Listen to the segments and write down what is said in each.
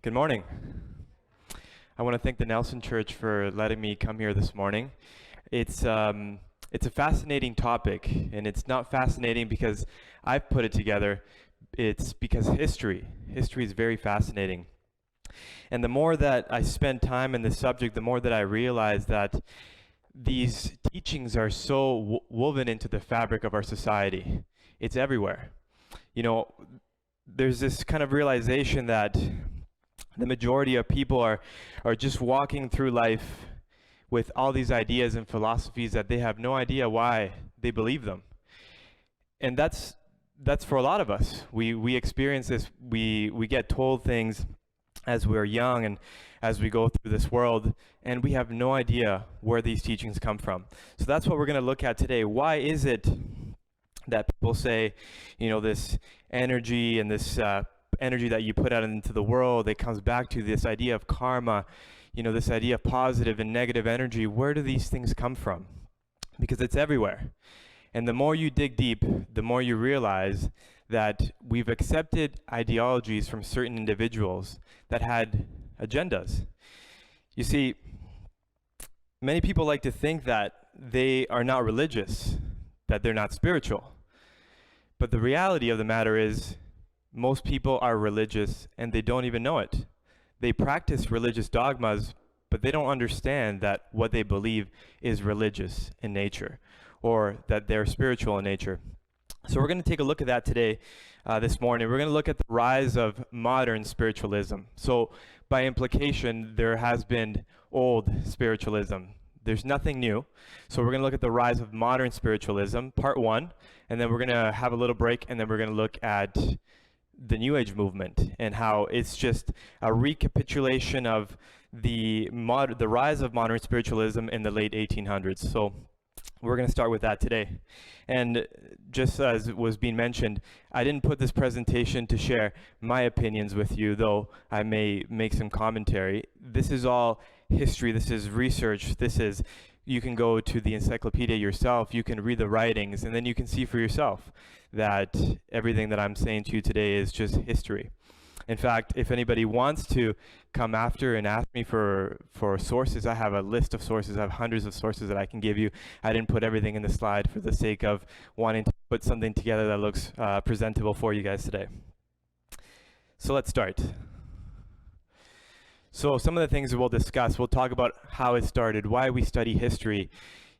Good morning. I want to thank the Nelson Church for letting me come here this morning. It's a fascinating topic, and it's not fascinating because I've put it together. It's because history is very fascinating. And the more that I spend time in this subject, the more that I realize that these teachings are so woven into the fabric of our society. It's everywhere. You know, there's this kind of realization that the majority of people are just walking through life with all these ideas and philosophies that they have no idea why they believe them. And that's for a lot of us. We experience this. We get told things as we're young and as we go through this world, and we have no idea where these teachings come from. So that's what we're going to look at today. Why is it that people say, this energy and this energy that you put out into the world, it comes back to this idea of karma, this idea of positive and negative energy? Where do these things come from? Because it's everywhere. And the more you dig deep, the more you realize that we've accepted ideologies from certain individuals that had agendas. You see, many people like to think that they are not religious, that they're not spiritual. But the reality of the matter is, most people are religious and they don't even know it. They practice religious dogmas, but they don't understand that what they believe is religious in nature, or that they're spiritual in nature. So we're going to take a look at that today, this morning. We're going to look at the rise of modern spiritualism. So by implication, there has been old spiritualism. There's nothing new. So we're going to look at the rise of modern spiritualism, part one, and then we're going to have a little break, and then we're going to look at the New Age movement and how it's just a recapitulation of the rise of modern spiritualism in the late 1800s. So we're going to start with that today. And just as was being mentioned, I didn't put this presentation to share my opinions with you, though I may make some commentary. This is all history. This is research. You can go to the encyclopedia yourself. You can read the writings, and then you can see for yourself that everything that I'm saying to you today is just history. In fact, if anybody wants to come after and ask me for sources, I have a list of sources. I have hundreds of sources that I can give you. I didn't put everything in the slide for the sake of wanting to put something together that looks presentable for you guys today. So let's start. So some of the things that we'll discuss, we'll talk about how it started, why we study history.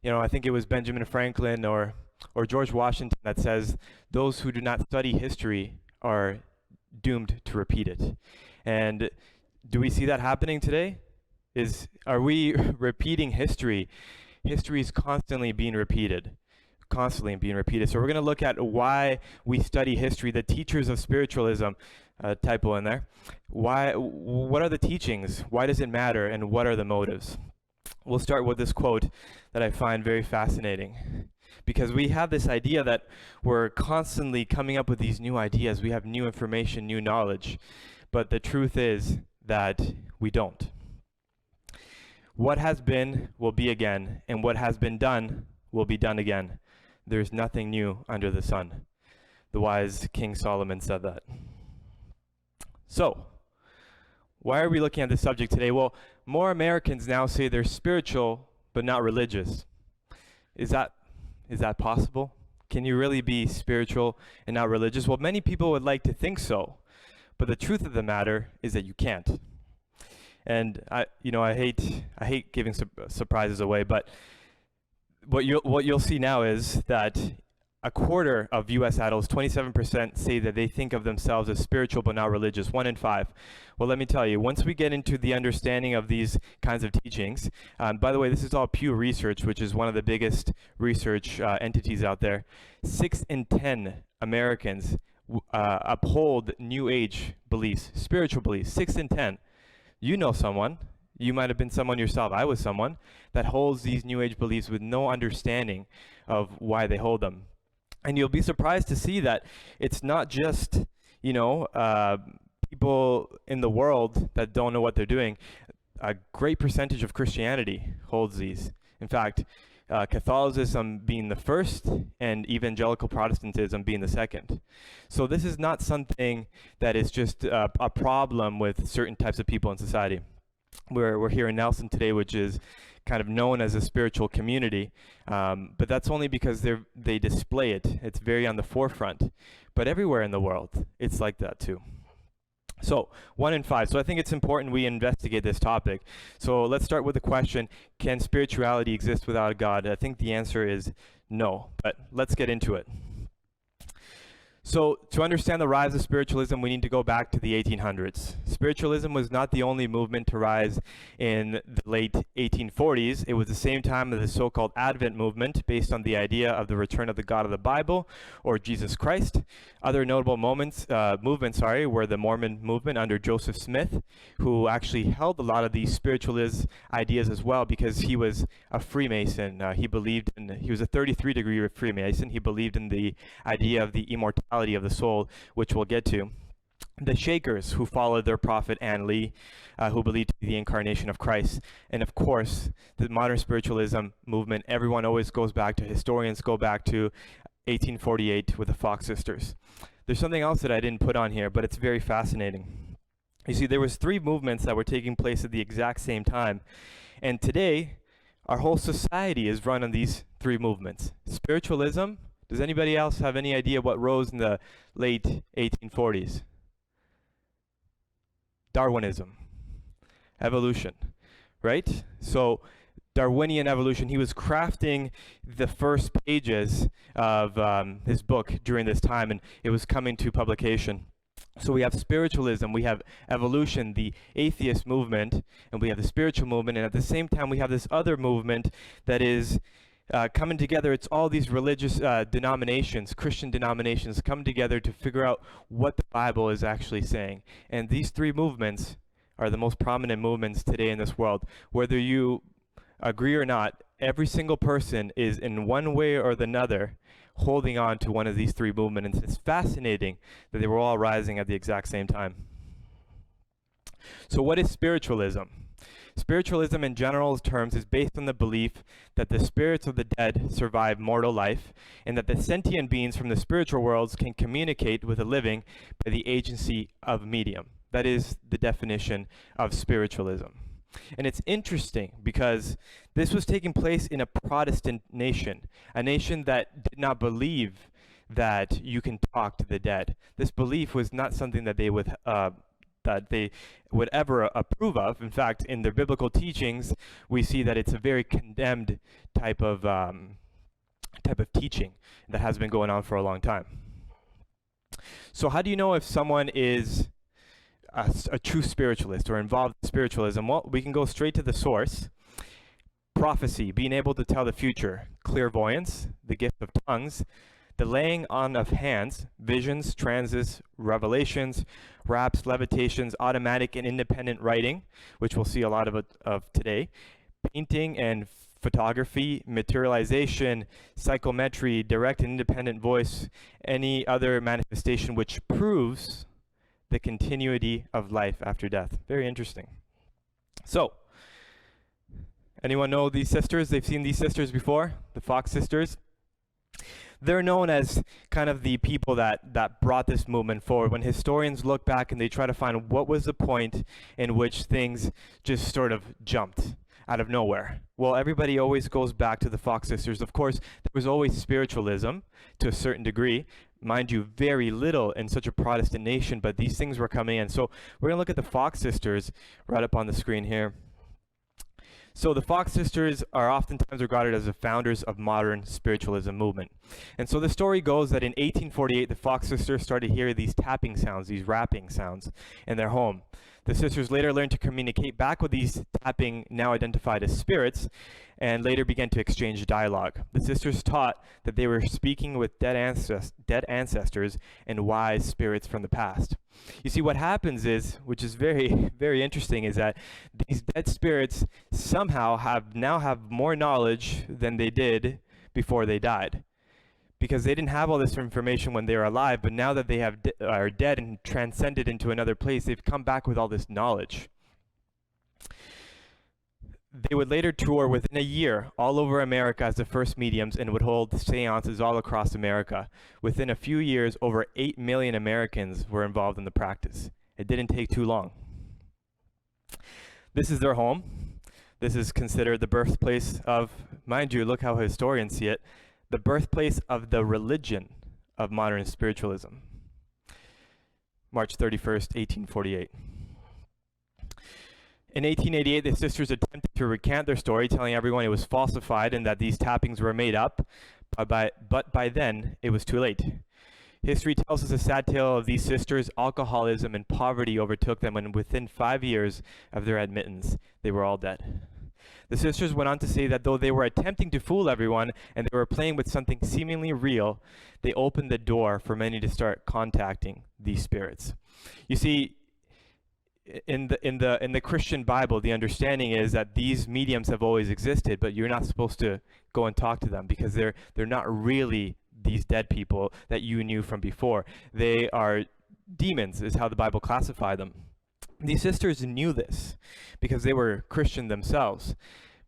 I think it was Benjamin Franklin or George Washington that says, those who do not study history are doomed to repeat it. And do we see that happening today? Are we repeating history? History is constantly being repeated. So we're going to look at why we study history. The teachers of spiritualism, typo in there. What are the teachings? Why does it matter? And what are the motives? We'll start with this quote that I find very fascinating. Because we have this idea that we're constantly coming up with these new ideas. We have new information, new knowledge. But the truth is that we don't. What has been will be again, and what has been done will be done again. There's nothing new under the sun. The wise King Solomon said that. So, why are we looking at this subject today? Well, more Americans now say they're spiritual but not religious. Is that possible? Can you really be spiritual and not religious? Well, many people would like to think so, but the truth of the matter is that you can't. And I hate giving surprises away, but what you'll see now is that a quarter of U.S. adults, 27%, say that they think of themselves as spiritual but not religious. 1 in 5. Well, let me tell you, once we get into the understanding of these kinds of teachings, by the way, this is all Pew Research, which is one of the biggest research entities out there. 6 in 10 Americans uphold New Age beliefs, spiritual beliefs. 6 in 10. You know someone. You might have been someone yourself. I was someone that holds these New Age beliefs with no understanding of why they hold them. And you'll be surprised to see that it's not just, people in the world that don't know what they're doing. A great percentage of Christianity holds these. In fact, Catholicism being the first, and evangelical Protestantism being the second. So this is not something that is just a problem with certain types of people in society. We're here in Nelson today, which is kind of known as a spiritual community, but that's only because they display it. It's very on the forefront. But everywhere in the world, it's like that too. So 1 in 5. So I think it's important we investigate this topic. So let's start with the question, can spirituality exist without God? I think the answer is no, but let's get into it. So to understand the rise of spiritualism, we need to go back to the 1800s. Spiritualism was not the only movement to rise in the late 1840s. It was the same time as the so-called Advent movement, based on the idea of the return of the God of the Bible, or Jesus Christ. Other notable movements were the Mormon movement under Joseph Smith, who actually held a lot of these spiritualist ideas as well, because he was a Freemason. He was a 33-degree Freemason. He believed in the idea of the immortality of the soul, which we'll get to. The Shakers, who followed their prophet Ann Lee, who believed in the incarnation of Christ. And of course, the modern spiritualism movement, everyone always goes back to, historians go back to 1848 with the Fox sisters. There's something else that I didn't put on here, but it's very fascinating. You see, there was 3 movements that were taking place at the exact same time. And today, our whole society is run on these 3 movements. Spiritualism. Does anybody else have any idea what rose in the late 1840s? Darwinism. Evolution, right? So Darwinian evolution, he was crafting the first pages of his book during this time, and it was coming to publication. So we have spiritualism, we have evolution, the atheist movement, and we have the spiritual movement, and at the same time we have this other movement that is coming together. It's all these religious denominations, Christian denominations, come together to figure out what the Bible is actually saying. And these 3 movements are the most prominent movements today in this world. Whether you agree or not, every single person is in one way or another holding on to one of these 3 movements. And it's fascinating that they were all rising at the exact same time. So what is spiritualism? Spiritualism in general terms is based on the belief that the spirits of the dead survive mortal life, and that the sentient beings from the spiritual worlds can communicate with the living by the agency of medium. That is the definition of spiritualism. And it's interesting because this was taking place in a Protestant nation, a nation that did not believe that you can talk to the dead. This belief was not something that they would ever approve of. In fact, in their biblical teachings, we see that it's a very condemned type of teaching that has been going on for a long time. So how do you know if someone is a true spiritualist or involved in spiritualism? Well, we can go straight to the source. Prophecy, being able to tell the future. Clairvoyance, the gift of tongues. The laying on of hands, visions, transits, revelations, raps, levitations, automatic and independent writing, which we'll see a lot of today, painting and photography, materialization, psychometry, direct and independent voice, any other manifestation which proves the continuity of life after death. Very interesting. So, anyone know these sisters? They've seen these sisters before, the Fox sisters. They're known as kind of the people that brought this movement forward. When historians look back and they try to find what was the point in which things just sort of jumped out of nowhere. Well, everybody always goes back to the Fox sisters. Of course, there was always spiritualism to a certain degree. Mind you, very little in such a Protestant nation, but these things were coming in. So we're going to look at the Fox sisters right up on the screen here. So the Fox sisters are oftentimes regarded as the founders of modern spiritualism movement. And so the story goes that in 1848, the Fox sisters started hearing these tapping sounds, these rapping sounds in their home. The sisters later learned to communicate back with these tapping, now identified as spirits, and later began to exchange dialogue. The sisters taught that they were speaking with dead ancestors and wise spirits from the past. You see, what happens is, which is very, very interesting, is that these dead spirits somehow now have more knowledge than they did before they died. Because they didn't have all this information when they were alive, but now that they are dead and transcended into another place, they've come back with all this knowledge. They would later tour within a year all over America as the first mediums and would hold seances all across America. Within a few years, over 8 million Americans were involved in the practice. It didn't take too long. This is their home. This is considered the birthplace of, mind you, look how historians see it, the birthplace of the religion of modern spiritualism. March 31st, 1848. In 1888, the sisters attempted to recant their story, telling everyone it was falsified and that these tappings were made up, but by then, it was too late. History tells us a sad tale of these sisters. Alcoholism and poverty overtook them, and within 5 years of their admittance, they were all dead. The sisters went on to say that though they were attempting to fool everyone and they were playing with something seemingly real, they opened the door for many to start contacting these spirits. You see, in the Christian Bible, the understanding is that these mediums have always existed, but you're not supposed to go and talk to them because they're not really these dead people that you knew from before. They are demons, is how the Bible classifies them. These sisters knew this because they were Christian themselves,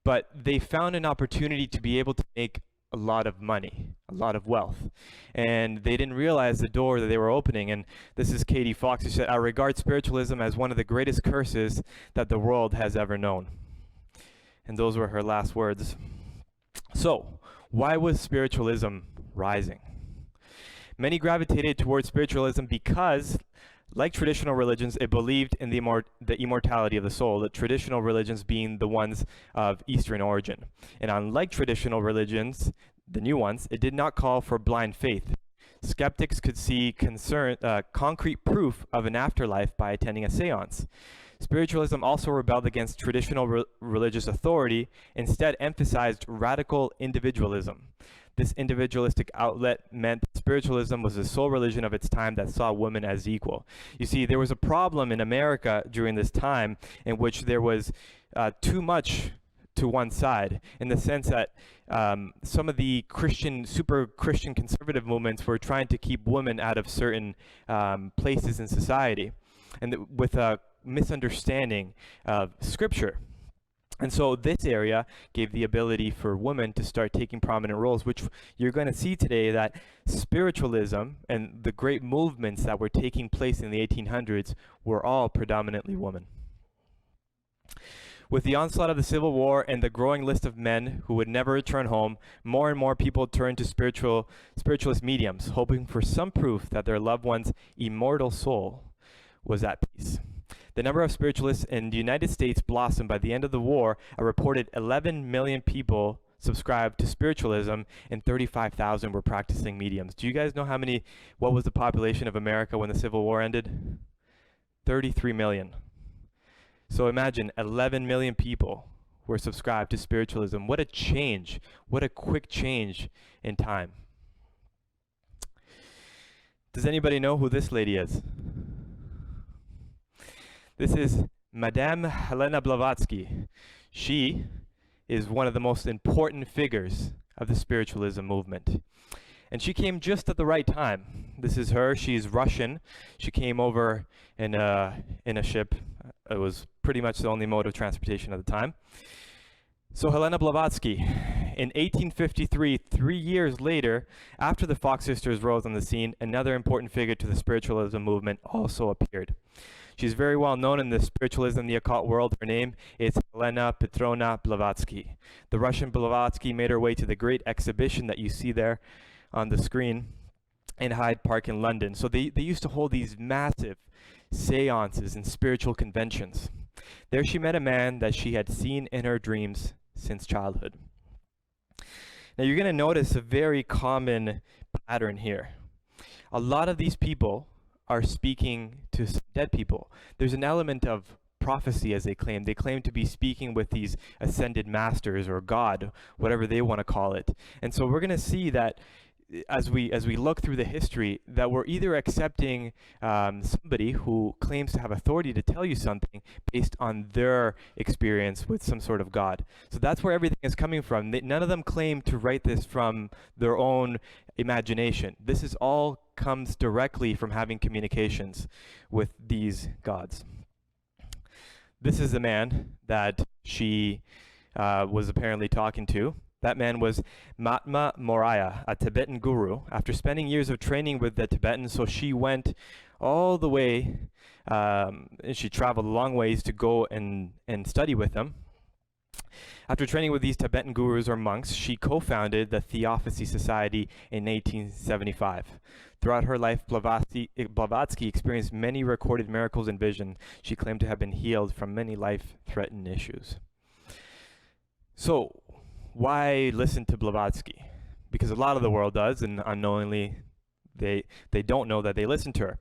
but they found an opportunity to be able to make a lot of money, a lot of wealth, and they didn't realize the door that they were opening. And this is Katie Fox, who said, "I regard spiritualism as one of the greatest curses that the world has ever known." And those were her last words. So, why was spiritualism rising? Many gravitated towards spiritualism because, like traditional religions, it believed in the immortality of the soul, the traditional religions being the ones of Eastern origin. And unlike traditional religions, the new ones, it did not call for blind faith. Skeptics could see concrete proof of an afterlife by attending a seance. Spiritualism also rebelled against traditional religious authority, instead emphasized radical individualism. This individualistic outlet meant that spiritualism was the sole religion of its time that saw women as equal. You see, there was a problem in America during this time in which there was too much to one side, in the sense that some of the super Christian conservative movements were trying to keep women out of certain places in society, and with a misunderstanding of Scripture. And so this area gave the ability for women to start taking prominent roles, which you're going to see today that spiritualism and the great movements that were taking place in the 1800s were all predominantly women. With the onslaught of the Civil War and the growing list of men who would never return home, more and more people turned to spiritualist mediums, hoping for some proof that their loved one's immortal soul was at peace. The number of spiritualists in the United States blossomed. By the end of the war, a reported 11 million people subscribed to spiritualism and 35,000 were practicing mediums. Do you guys know what was the population of America when the Civil War ended? 33 million. So imagine 11 million people were subscribed to spiritualism. What a change. What a quick change in time. Does anybody know who this lady is? This is Madame Helena Blavatsky. She is one of the most important figures of the spiritualism movement. And she came just at the right time. This is her. She's Russian. She came over in a ship. It was pretty much the only mode of transportation at the time. So Helena Blavatsky, in 1853, 3 years later, after the Fox sisters rose on the scene, another important figure to the spiritualism movement also appeared. She's very well known in the spiritualism, the occult world. Her name is Helena Petrovna Blavatsky. The Russian Blavatsky made her way to the great exhibition that you see there on the screen in Hyde Park in London. So they used to hold these massive seances and spiritual conventions. There she met a man that she had seen in her dreams since childhood. Now you're going to notice a very common pattern here. A lot of these people are speaking to dead people. There's an element of prophecy, as they claim. They claim to be speaking with these ascended masters or God, whatever they want to call it. And so we're going to see that as we look through the history, that we're either accepting somebody who claims to have authority to tell you something based on their experience with some sort of God. So that's where everything is coming from. None of them claim to write this from their own imagination. This is all comes directly from having communications with these gods. This is the man that she was apparently talking to. That man was Mahatma Moraya, a Tibetan guru. After spending years of training with the Tibetans, so she went all the way, and she traveled a long ways to go and study with them. After training with these Tibetan gurus or monks, she co-founded the Theosophy Society in 1875. Throughout her life, Blavatsky experienced many recorded miracles and visions. She claimed to have been healed from many life-threatening issues. So, why listen to Blavatsky? Because a lot of the world does, and unknowingly they don't know that they listen to her.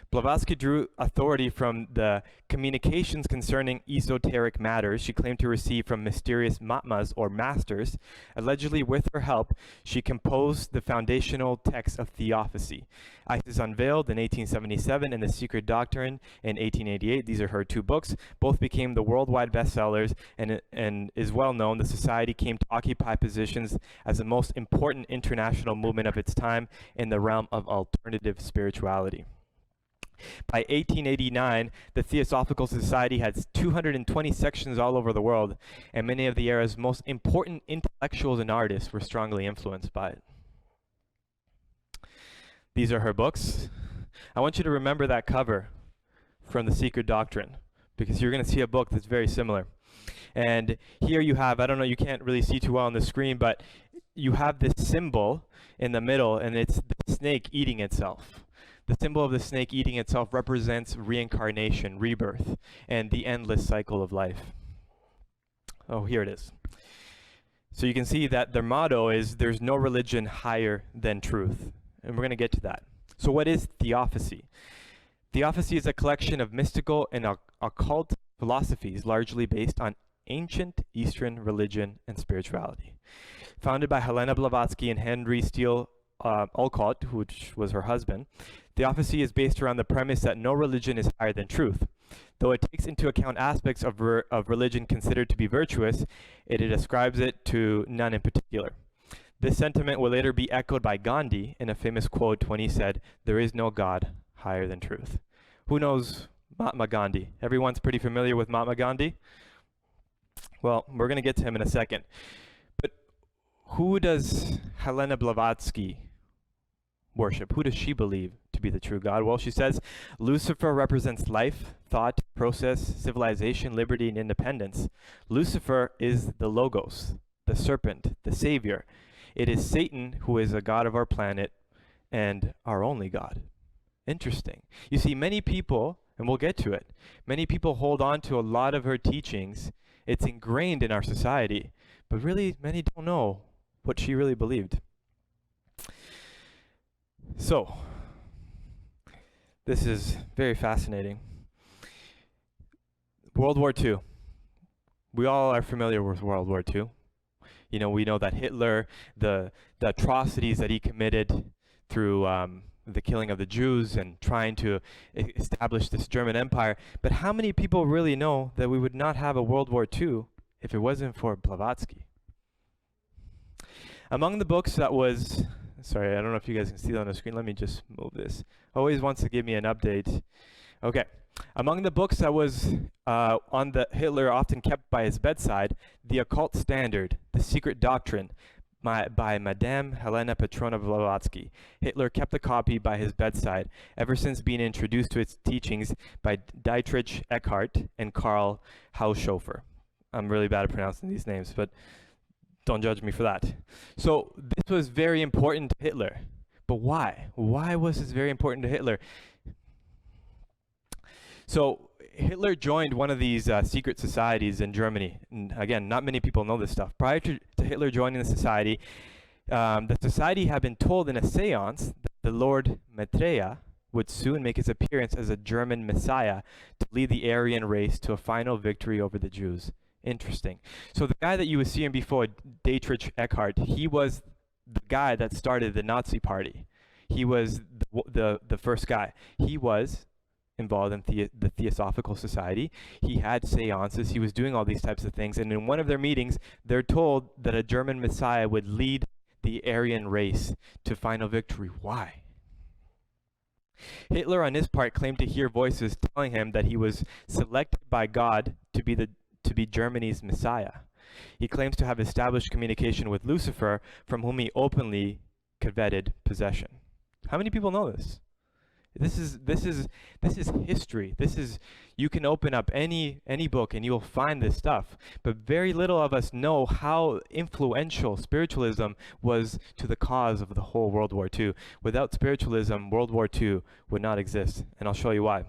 Blavatsky drew authority from the communications concerning esoteric matters she claimed to receive from mysterious Mahatmas or masters. Allegedly, with her help, she composed the foundational text of Theosophy. Isis Unveiled in 1877 and The Secret Doctrine in 1888. These are her two books. Both became the worldwide bestsellers, and is well known. The society came to occupy positions as the most important international movement of its time in the realm of alternative spirituality. By 1889, the Theosophical Society had 220 sections all over the world, and many of the era's most important intellectuals and artists were strongly influenced by it. These are her books. I want you to remember that cover from The Secret Doctrine, because you're going to see a book that's very similar. And here you have, I don't know, you can't really see too well on the screen, but you have this symbol in the middle, and it's the snake eating itself. The symbol of the snake eating itself represents reincarnation, rebirth, and the endless cycle of life. Oh, here it is. So you can see that their motto is, there's no religion higher than truth. And we're going to get to that. So what is Theosophy? Theosophy is a collection of mystical and occult philosophies largely based on ancient Eastern religion and spirituality. Founded by Helena Blavatsky and Henry Steele Olcott, which was her husband, Theosophy is based around the premise that no religion is higher than truth. Though it takes into account aspects of religion considered to be virtuous, it ascribes it to none in particular. This sentiment will later be echoed by Gandhi in a famous quote when he said, "There is no God higher than truth." Who knows Mahatma Gandhi? Everyone's pretty familiar with Mahatma Gandhi? Well, we're going to get to him in a second. But who does Helena Blavatsky worship? Who does she believe to be the true God? Well, she says Lucifer represents life, thought, process, civilization, liberty, and independence. Lucifer is the Logos, the serpent, the savior. It is Satan who is a god of our planet and our only God. Interesting. You see, many people, and we'll get to it, many people hold on to a lot of her teachings. It's ingrained in our society, but really many don't know what she really believed. So, this is very fascinating. World War II. We all are familiar with World War II. You know, we know that Hitler, the atrocities that he committed through the killing of the Jews and trying to establish this German Empire. But how many people really know that we would not have a World War II if it wasn't for Blavatsky? Among the books that was, sorry, I don't know if you guys can see that on the screen. Let me just move this. Always wants to give me an update. Okay. Among the books that was on the Hitler often kept by his bedside, The Occult Standard, The Secret Doctrine, by Madame Helena Petrovna Blavatsky. Hitler kept the copy by his bedside ever since being introduced to its teachings by Dietrich Eckart and Karl Haushofer. I'm really bad at pronouncing these names, but don't judge me for that. So this was very important to Hitler. But why? Why was this very important to Hitler? So Hitler joined one of these secret societies in Germany. And again, not many people know this stuff. Prior to Hitler joining the society had been told in a seance that the Lord Maitreya would soon make his appearance as a German messiah to lead the Aryan race to a final victory over the Jews. Interesting. So the guy that you were seeing before, Dietrich Eckart, he was the guy that started the Nazi party. He was the first guy. He was involved in the Theosophical Society. He had seances. He was doing all these types of things. And in one of their meetings, they're told that a German messiah would lead the Aryan race to final victory. Why? Hitler, on his part, claimed to hear voices telling him that he was selected by God to be Germany's messiah. He claims to have established communication with Lucifer, from whom he openly coveted possession. How many people know this? This is history. You can open up any book and you'll find this stuff. But very little of us know how influential spiritualism was to the cause of the whole World War II. Without spiritualism, World War II would not exist, and I'll show you why.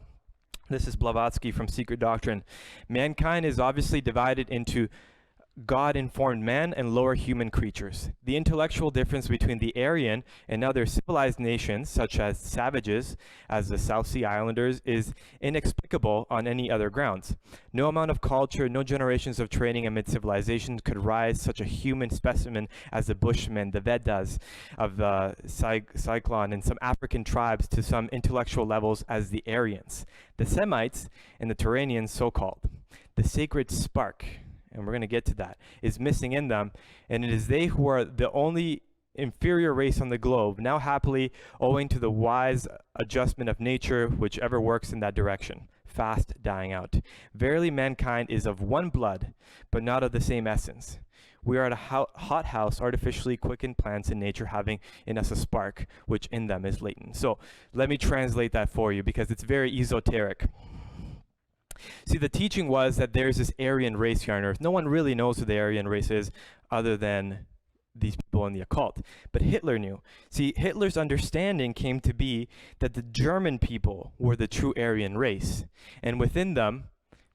This is Blavatsky from Secret Doctrine. Mankind is obviously divided into God-informed man and lower human creatures. The intellectual difference between the Aryan and other civilized nations, such as savages, as the South Sea Islanders, is inexplicable on any other grounds. No amount of culture, no generations of training amid civilizations could rise such a human specimen as the Bushmen, the Vedas of the Cyclone, and some African tribes to some intellectual levels as the Aryans, the Semites, and the Turanians so-called. The sacred spark, and we're going to get to that, is missing in them, and it is they who are the only inferior race on the globe, now happily owing to the wise adjustment of nature, whichever works in that direction, fast dying out. Verily mankind is of one blood, but not of the same essence. We are at a hothouse, artificially quickened plants in nature, having in us a spark, which in them is latent. So let me translate that for you, because it's very esoteric. See, the teaching was that there's this Aryan race here on Earth. No one really knows who the Aryan race is other than these people in the occult. But Hitler knew. See, Hitler's understanding came to be that the German people were the true Aryan race, and within them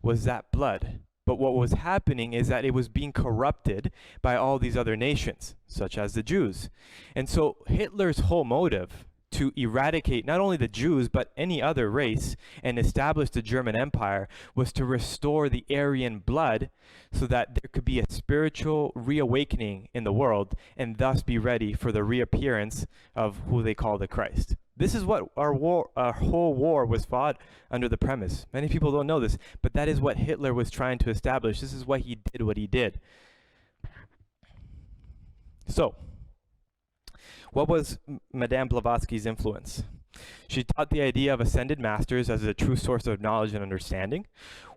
was that blood. But what was happening is that it was being corrupted by all these other nations, such as the Jews. And so Hitler's whole motive to eradicate not only the Jews, but any other race and establish the German Empire was to restore the Aryan blood so that there could be a spiritual reawakening in the world and thus be ready for the reappearance of who they call the Christ. This is what our whole war was fought under the premise. Many people don't know this, but that is what Hitler was trying to establish. This is why he did what he did. So, what was Madame Blavatsky's influence? She taught the idea of ascended masters as a true source of knowledge and understanding.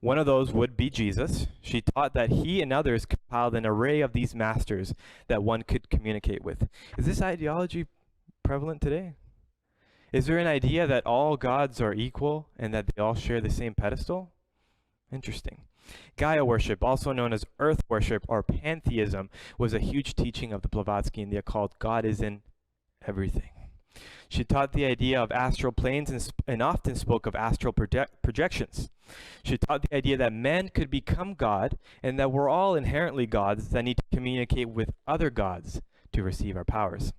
One of those would be Jesus. She taught that he and others compiled an array of these masters that one could communicate with. Is this ideology prevalent today? Is there an idea that all gods are equal and that they all share the same pedestal? Interesting. Gaia worship, also known as earth worship or pantheism, was a huge teaching of the Blavatsky in the occult. God is in everything. She taught the idea of astral planes and often spoke of astral projections. She taught the idea that man could become God and that we're all inherently gods that need to communicate with other gods to receive our powers.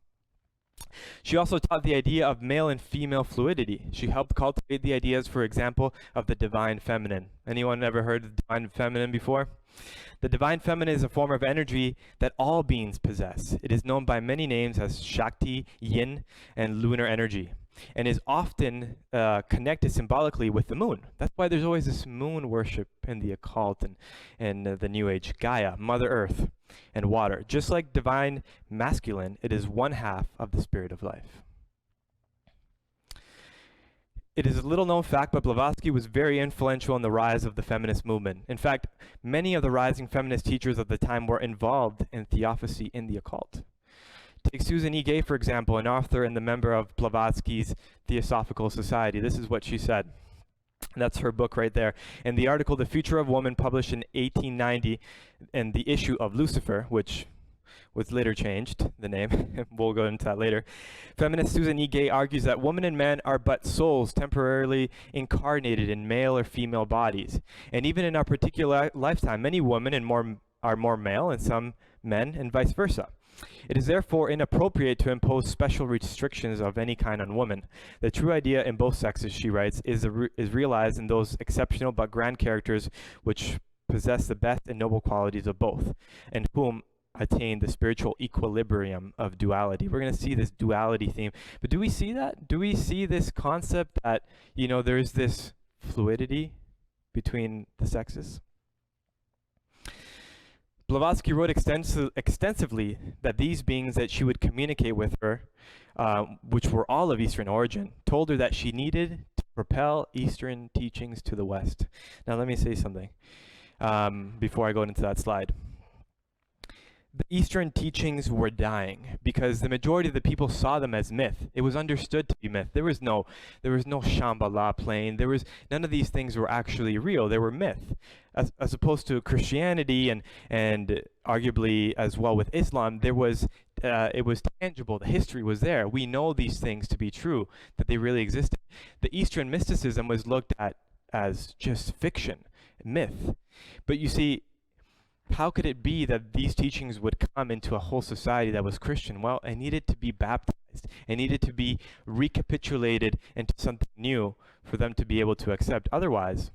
She also taught the idea of male and female fluidity. She helped cultivate the ideas, for example, of the divine feminine. Anyone ever heard of the divine feminine before? The divine feminine is a form of energy that all beings possess. It is known by many names as Shakti, Yin, and lunar energy, and is often connected symbolically with the moon. That's why there's always this moon worship in the occult and the New Age. Gaia, Mother Earth, and water. Just like divine masculine, it is one half of the spirit of life. It is a little known fact, but Blavatsky was very influential in the rise of the feminist movement. In fact, many of the rising feminist teachers of the time were involved in theosophy in the occult. Take Susan E. Gay, for example, an author and the member of Blavatsky's Theosophical Society. This is what she said. That's her book right there. In the article, The Future of Woman, published in 1890, and the issue of Lucifer, which was later changed, the name, we'll go into that later. Feminist Susan E. Gay argues that women and men are but souls temporarily incarnated in male or female bodies. And even in our particular lifetime, many women are more male and some men, and vice versa. It is therefore inappropriate to impose special restrictions of any kind on women. The true idea in both sexes, she writes, is realized in those exceptional but grand characters which possess the best and noble qualities of both, and whom attain the spiritual equilibrium of duality. We're going to see this duality theme. But do we see that? Do we see this concept that, you know, there's this fluidity between the sexes? Blavatsky wrote extensively that these beings that she would communicate with her, which were all of Eastern origin, told her that she needed to propel Eastern teachings to the West. Now let me say something before I go into that slide. the Eastern teachings were dying because the majority of the people saw them as myth. It was understood to be myth. There was no Shambhala playing. None of these things were actually real. They were myth. As opposed to Christianity and arguably as well with Islam, it was tangible. The history was there. We know these things to be true, that they really existed. The Eastern mysticism was looked at as just fiction, myth. But you see, how could it be that these teachings would come into a whole society that was Christian? Well, it needed to be baptized. It needed to be recapitulated into something new for them to be able to accept. Otherwise,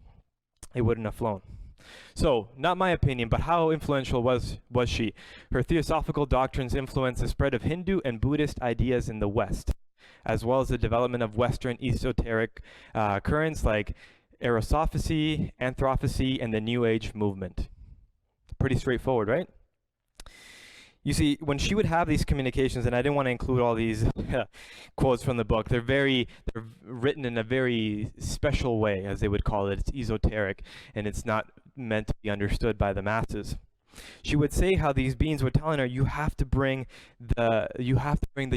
it wouldn't have flown. So, not my opinion, but how influential was she? Her theosophical doctrines influenced the spread of Hindu and Buddhist ideas in the West, as well as the development of Western esoteric currents like Erosophacy, Anthropophacy, and the New Age movement. Pretty straightforward, right? You see, when she would have these communications, and I didn't want to include all these quotes from the book, they're written in a very special way, as they would call it. It's esoteric, and it's not meant to be understood by the masses. She would say how these beings were telling her, you have to bring the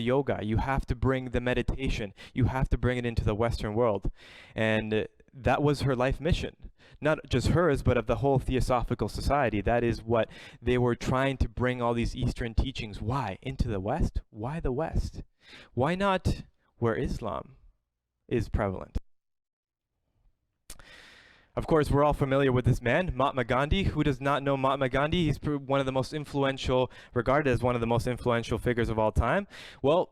yoga, you have to bring the meditation, you have to bring it into the Western world. And that was her life mission. Not just hers, but of the whole Theosophical Society. That is what they were trying to bring, all these Eastern teachings. Why? Into the West? Why the West? Why not where Islam is prevalent? Of course, we're all familiar with this man, Mahatma Gandhi. Who does not know Mahatma Gandhi? He's one of the most influential, regarded as one of the most influential figures of all time. Well,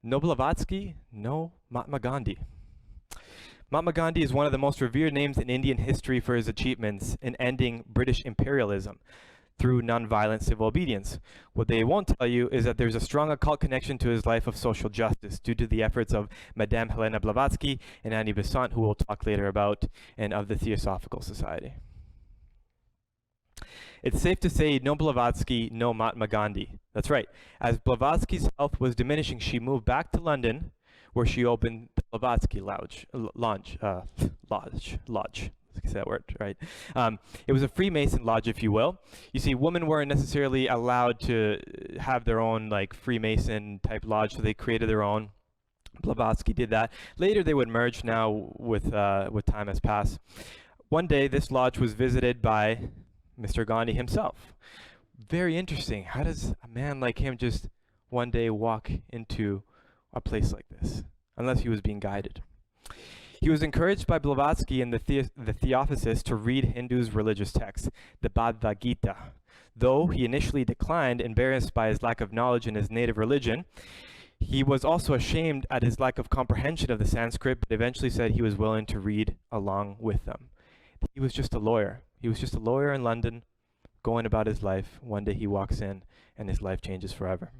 no Blavatsky, no Mahatma Gandhi. Mahatma Gandhi is one of the most revered names in Indian history for his achievements in ending British imperialism through nonviolent civil obedience. What they won't tell you is that there's a strong occult connection to his life of social justice due to the efforts of Madame Helena Blavatsky and Annie Besant, who we'll talk later about, and of the Theosophical Society. It's safe to say no Blavatsky, no Mahatma Gandhi. That's right. As Blavatsky's health was diminishing, she moved back to London, where she opened the Blavatsky Lodge. Say that word, right? It was a Freemason lodge, if you will. You see, women weren't necessarily allowed to have their own like Freemason type lodge, so they created their own. Blavatsky did that. Later, they would merge. Now, with time has passed. One day, this lodge was visited by Mr. Gandhi himself. Very interesting. How does a man like him just one day walk into a place like this, unless he was being guided? He was encouraged by Blavatsky and the Theosophists to read Hindus' religious texts, the Bhagavad Gita. Though he initially declined, embarrassed by his lack of knowledge in his native religion, he was also ashamed at his lack of comprehension of the Sanskrit, but eventually said he was willing to read along with them. He was just a lawyer. He was just a lawyer in London, going about his life. One day he walks in, and his life changes forever.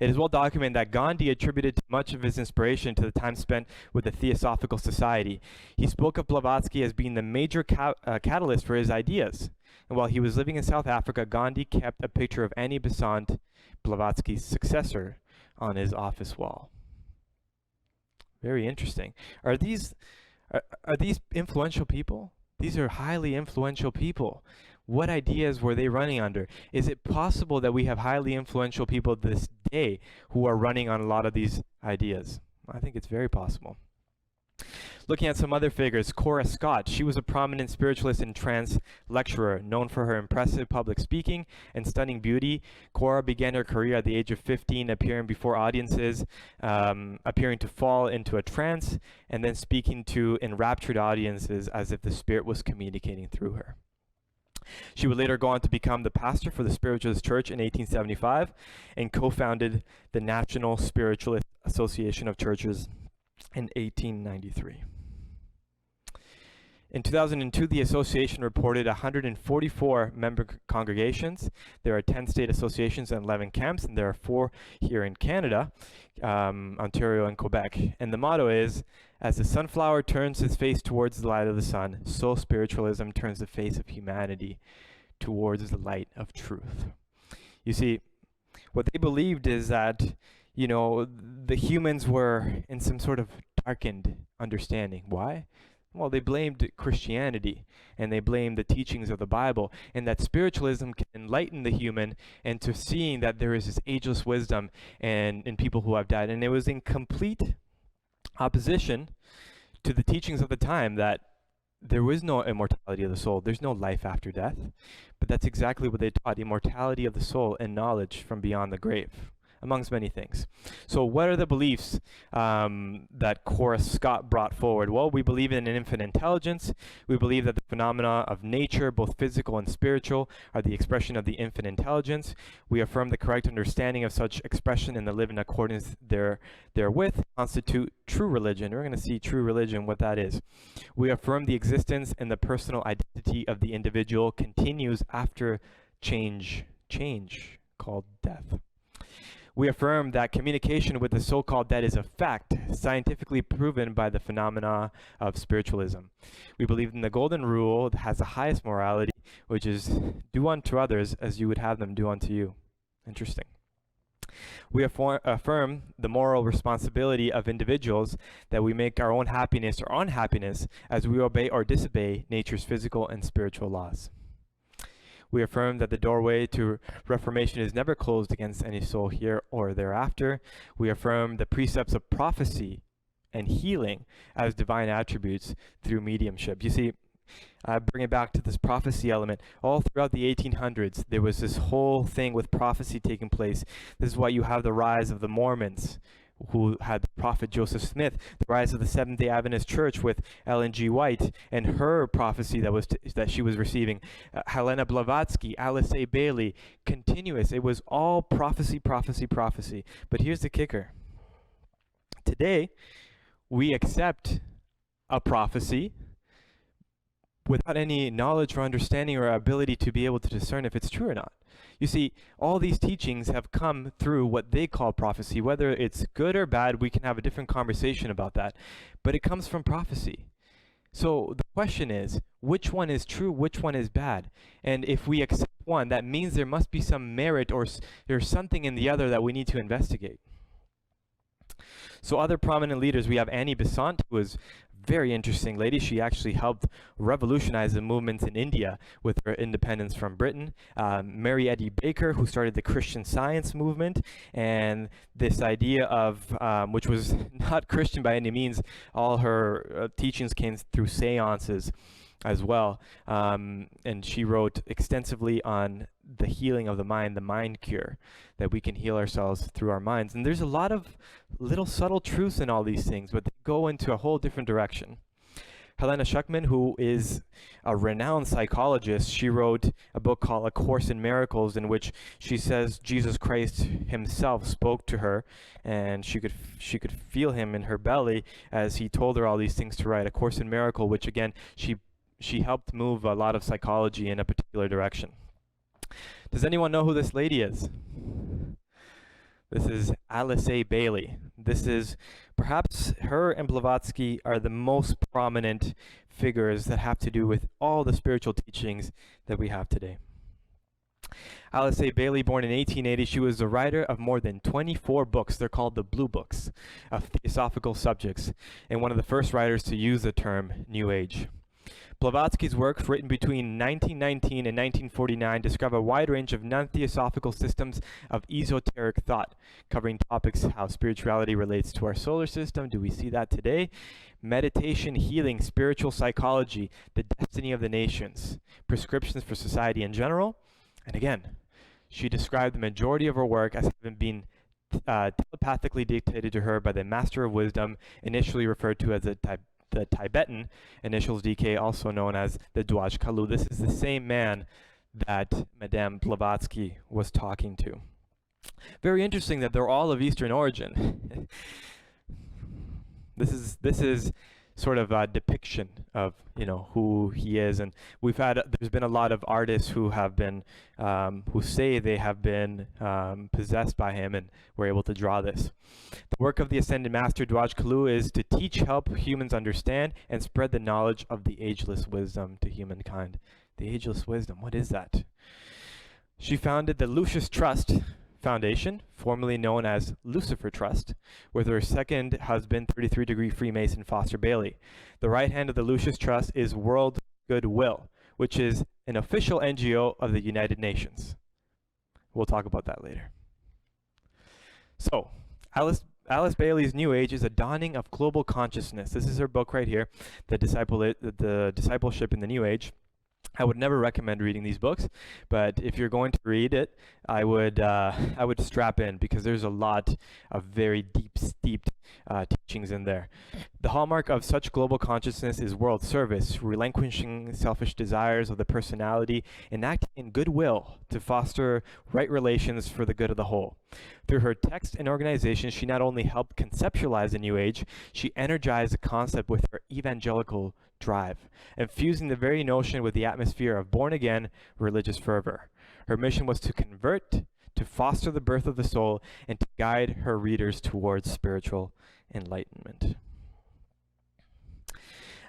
It is well documented that Gandhi attributed much of his inspiration to the time spent with the Theosophical Society. He spoke of Blavatsky as being the major catalyst for his ideas. And while he was living in South Africa, Gandhi kept a picture of Annie Besant, Blavatsky's successor, on his office wall. Very interesting. Are these influential people? These are highly influential people. What ideas were they running under? Is it possible that we have highly influential people this day who are running on a lot of these ideas? I think it's very possible. Looking at some other figures, Cora Scott. She was a prominent spiritualist and trance lecturer, known for her impressive public speaking and stunning beauty. Cora began her career at the age of 15, appearing before audiences, appearing to fall into a trance, and then speaking to enraptured audiences as if the spirit was communicating through her. She would later go on to become the pastor for the Spiritualist Church in 1875 and co-founded the National Spiritualist Association of Churches in 1893. In 2002, the association reported 144 member congregations. There are 10 state associations and 11 camps, and there are 4 here in Canada, Ontario and Quebec. And the motto is, as the sunflower turns its face towards the light of the sun, so spiritualism turns the face of humanity towards the light of truth. You see, what they believed is that, you know, the humans were in some sort of darkened understanding. Why? Well, they blamed Christianity, and they blamed the teachings of the Bible, and that spiritualism can enlighten the human into seeing that there is this ageless wisdom in people who have died. And it was in complete opposition to the teachings of the time that there was no immortality of the soul. There's no life after death. But that's exactly what they taught, immortality of the soul and knowledge from beyond the grave, amongst many things. So what are the beliefs that Cora Scott brought forward? Well, we believe in an infinite intelligence. We believe that the phenomena of nature, both physical and spiritual, are the expression of the infinite intelligence. We affirm the correct understanding of such expression and the live in accordance therewith constitute true religion. We're going to see true religion, what that is. We affirm the existence and the personal identity of the individual continues after change called death. We affirm that communication with the so-called dead is a fact, scientifically proven by the phenomena of spiritualism. We believe in the golden rule that has the highest morality, which is do unto others as you would have them do unto you. Interesting. We affirm the moral responsibility of individuals, that we make our own happiness or unhappiness as we obey or disobey nature's physical and spiritual laws. We affirm that the doorway to reformation is never closed against any soul here or thereafter. We affirm the precepts of prophecy and healing as divine attributes through mediumship. You see, bring it back to this prophecy element. All throughout the 1800s, there was this whole thing with prophecy taking place. This is why you have the rise of the Mormons, who had the prophet Joseph Smith, the rise of the Seventh-day Adventist Church with Ellen G. White and her prophecy that she was receiving, Helena Blavatsky, Alice A. Bailey, continuous. It was all prophecy, prophecy, prophecy. But here's the kicker. Today, we accept a prophecy without any knowledge or understanding or ability to be able to discern if it's true or not. You see, all these teachings have come through what they call prophecy. Whether it's good or bad, we can have a different conversation about that. But it comes from prophecy. So the question is, which one is true, which one is bad? And if we accept one, that means there must be some merit or there's something in the other that we need to investigate. So other prominent leaders, we have Annie Besant, who is very interesting lady. She actually helped revolutionize the movements in India with her independence from Britain. Mary Eddy Baker, who started the Christian Science movement, and this idea of, which was not Christian by any means, all her teachings came through seances as well. And she wrote extensively on the healing of the mind cure, that we can heal ourselves through our minds. And there's a lot of little subtle truths in all these things, but they go into a whole different direction. Helena Schuckman, who is a renowned psychologist, she wrote a book called A Course in Miracles, in which she says Jesus Christ himself spoke to her, and she could feel him in her belly as he told her all these things to write. A Course in Miracle, which again, she helped move a lot of psychology in a particular direction. Does anyone know who this lady is? This is Alice A. Bailey. This is perhaps her and Blavatsky are the most prominent figures that have to do with all the spiritual teachings that we have today. Alice A. Bailey, born in 1880, she was the writer of more than 24 books. They're called the Blue Books of Theosophical subjects, and one of the first writers to use the term New Age. Blavatsky's works, written between 1919 and 1949, describe a wide range of non-theosophical systems of esoteric thought, covering topics how spirituality relates to our solar system. Do we see that today? Meditation, healing, spiritual psychology, the destiny of the nations, prescriptions for society in general. And again, she described the majority of her work as having been telepathically dictated to her by the Master of Wisdom, initially referred to as the Tibetan, initials DK, also known as the Dwaj Kalu. This is the same man that Madame Blavatsky was talking to. Very interesting that they're all of Eastern origin. This is sort of a depiction of, you know, who he is, and there's been a lot of artists who have been who say they have been possessed by him and were able to draw this. The work of the Ascended Master Dwaj Kalu is to teach, help humans understand, and spread the knowledge of the ageless wisdom to humankind. The ageless wisdom, what is that? She founded the Lucius Trust, Foundation, formerly known as Lucifer Trust, with her second husband, 33-degree Freemason Foster Bailey. The right hand of the Lucius Trust is World Goodwill, which is an official NGO of the United Nations. We'll talk about that later. So, Alice Bailey's New Age is a dawning of global consciousness. This is her book right here, The Discipleship in the New Age. I would never recommend reading these books, but if you're going to read it, I would strap in, because there's a lot of very deep, steeped teachings in there. The hallmark of such global consciousness is world service, relinquishing selfish desires of the personality, and acting in goodwill to foster right relations for the good of the whole. Through her text and organization, she not only helped conceptualize the New Age, she energized the concept with her evangelical drive, infusing the very notion with the atmosphere of born-again religious fervor. Her mission was to convert, to foster the birth of the soul, and to guide her readers towards spiritual enlightenment.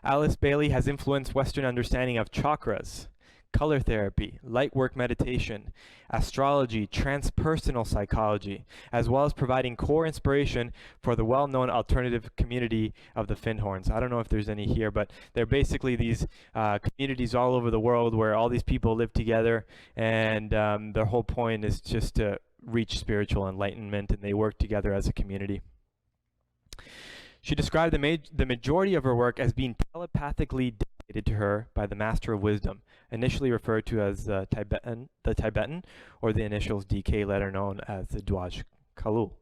Alice Bailey has influenced Western understanding of chakras, color therapy, light work meditation, astrology, transpersonal psychology, as well as providing core inspiration for the well-known alternative community of the Findhorns. I don't know if there's any here, but they're basically these communities all over the world where all these people live together, and their whole point is just to reach spiritual enlightenment, and they work together as a community. She described the majority of her work as being telepathically dictated to her by the Master of Wisdom, initially referred to as the Tibetan, or the initials DK letter known as the Dwaj Kalul.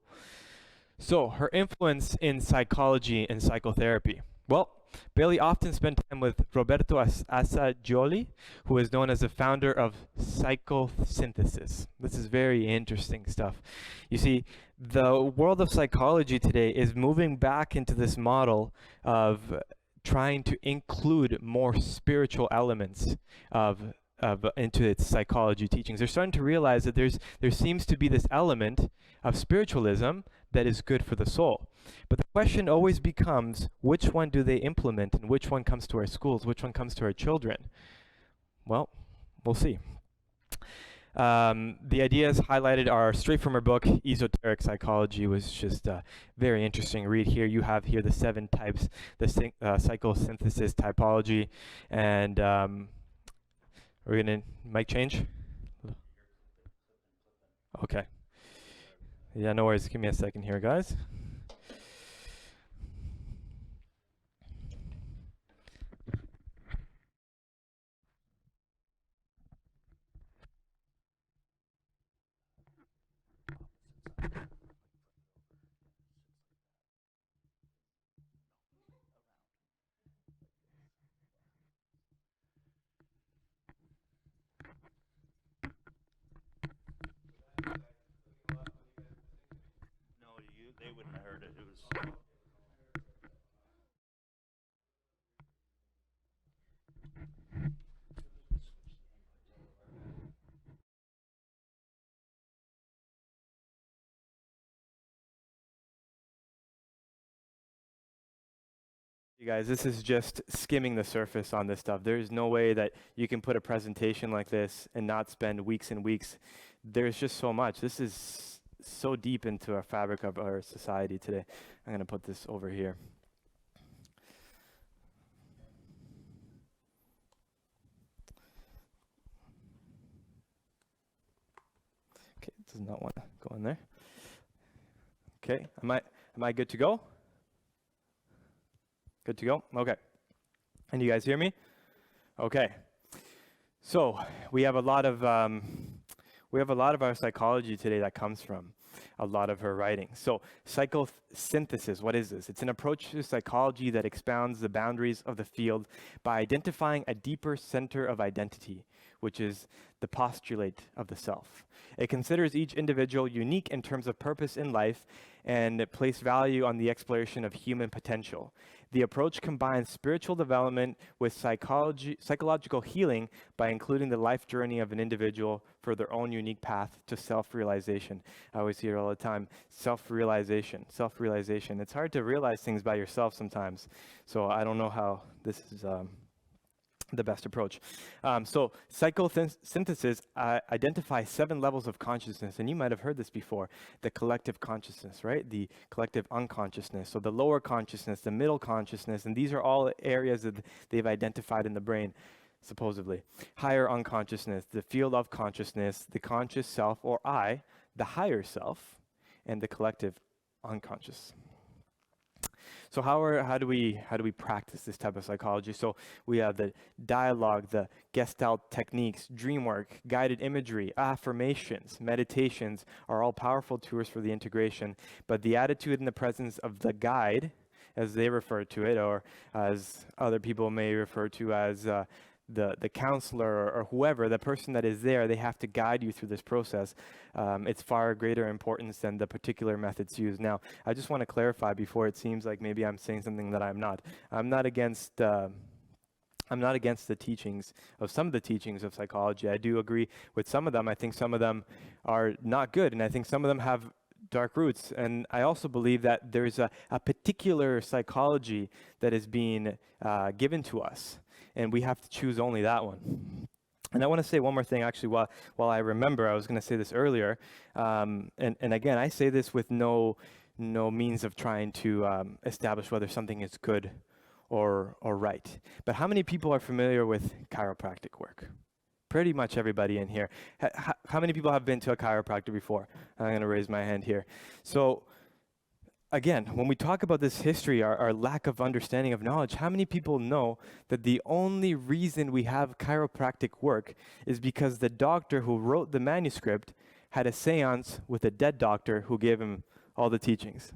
So, her influence in psychology and psychotherapy. Well, Bailey often spent time with Roberto Assagioli, who is known as the founder of psychosynthesis. This is very interesting stuff. You see, the world of psychology today is moving back into this model of trying to include more spiritual elements into its psychology teachings. They're starting to realize that there seems to be this element of spiritualism that is good for the soul. But the question always becomes, which one do they implement, and which one comes to our schools, which one comes to our children? Well, we'll see. The ideas highlighted are straight from her book, Esoteric Psychology. Was just a very interesting read here. You have here the 7 types, the psychosynthesis typology, and we're going to mic change? Okay. Yeah, no worries. Give me a second here, guys. They wouldn't have heard it. It was. You guys, this is just skimming the surface on this stuff. There's no way that you can put a presentation like this and not spend weeks and weeks. There's just so much. This is so deep into our fabric of our society today. I'm going to put this over here. Okay, it does not want to go in there. Okay, am I good to go? Good to go? Okay. And you guys hear me? Okay. So we have a lot of our psychology today that comes from a lot of her writing. So psychosynthesis, what is this? It's an approach to psychology that expounds the boundaries of the field by identifying a deeper center of identity, which is the postulate of the self. It considers each individual unique in terms of purpose in life and place value on the exploration of human potential. The approach combines spiritual development with psychological healing by including the life journey of an individual for their own unique path to self-realization. I always hear all the time, self-realization. It's hard to realize things by yourself sometimes. So I don't know how this is the best approach. So psychosynthesis identifies 7 levels of consciousness, and you might have heard this before. The collective consciousness, right? The collective unconsciousness. So the lower consciousness, the middle consciousness, and these are all areas that they've identified in the brain, supposedly. Higher unconsciousness, the field of consciousness, the conscious self or I, the higher self, and the collective unconscious. So how do we practice this type of psychology? So we have the dialogue, the Gestalt techniques, dream work, guided imagery, affirmations, meditations are all powerful tools for the integration. But the attitude in the presence of the guide, as they refer to it, or as other people may refer to as the counselor or whoever, the person that is there, they have to guide you through this process. It's far greater importance than the particular methods used. Now, I just want to clarify before it seems like maybe I'm saying something that I'm not. I'm not against the teachings of some of the teachings of psychology. I do agree with some of them. I think some of them are not good, and I think some of them have dark roots. And I also believe that there's a particular psychology that is being given to us, and we have to choose only that one. And I want to say one more thing, actually, while I remember. I was going to say this earlier, and again, I say this with no means of trying to establish whether something is good or right. But how many people are familiar with chiropractic work? Pretty much everybody in here. How many people have been to a chiropractor before? I'm going to raise my hand here. So again, when we talk about this history, our lack of understanding of knowledge, how many people know that the only reason we have chiropractic work is because the doctor who wrote the manuscript had a seance with a dead doctor who gave him all the teachings?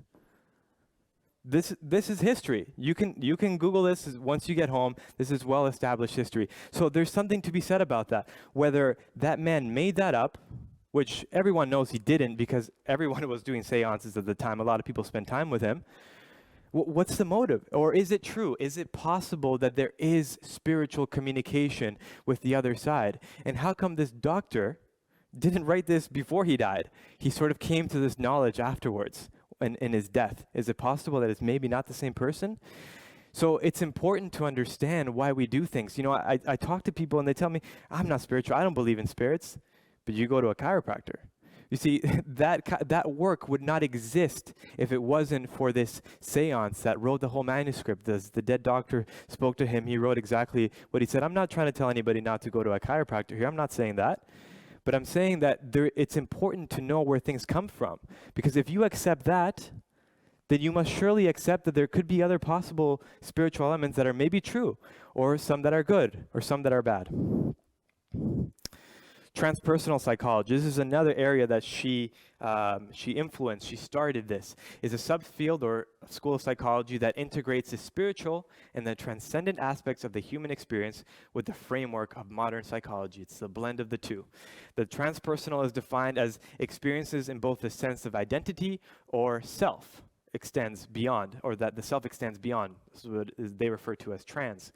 This is history. You can Google this once you get home. This is well-established history. So there's something to be said about that. Whether that man made that up, which everyone knows he didn't because everyone was doing seances at the time. A lot of people spent time with him. What's the motive? Or is it true? Is it possible that there is spiritual communication with the other side? And how come this doctor didn't write this before he died? He sort of came to this knowledge afterwards in his death. Is it possible that it's maybe not the same person? So it's important to understand why we do things. You know, I talk to people and they tell me, I'm not spiritual. I don't believe in spirits. But you go to a chiropractor. You see, that work would not exist if it wasn't for this seance that wrote the whole manuscript. The dead doctor spoke to him. He wrote exactly what he said. I'm not trying to tell anybody not to go to a chiropractor here. I'm not saying that. But I'm saying that it's important to know where things come from. Because if you accept that, then you must surely accept that there could be other possible spiritual elements that are maybe true, or some that are good, or some that are bad. Transpersonal psychology. This is another area that she influenced. She started this. Is a subfield or school of psychology that integrates the spiritual and the transcendent aspects of the human experience with the framework of modern psychology. It's the blend of the two. The transpersonal is defined as experiences in both the sense of identity or self extends beyond, or that the self extends beyond. This is what they refer to as trans.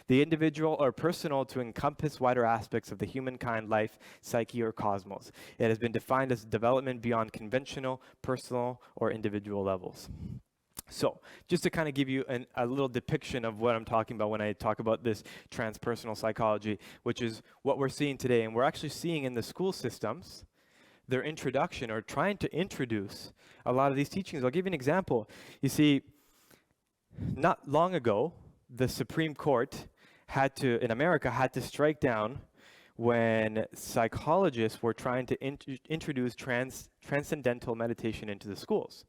The individual or personal to encompass wider aspects of the humankind, life, psyche, or cosmos. It has been defined as development beyond conventional, personal, or individual levels. So, just to kind of give you a little depiction of what I'm talking about when I talk about this transpersonal psychology, which is what we're seeing today, and we're actually seeing in the school systems, their introduction or trying to introduce a lot of these teachings. I'll give you an example. You see, not long ago, the Supreme Court in America had to strike down when psychologists were trying to introduce transcendental meditation into the schools.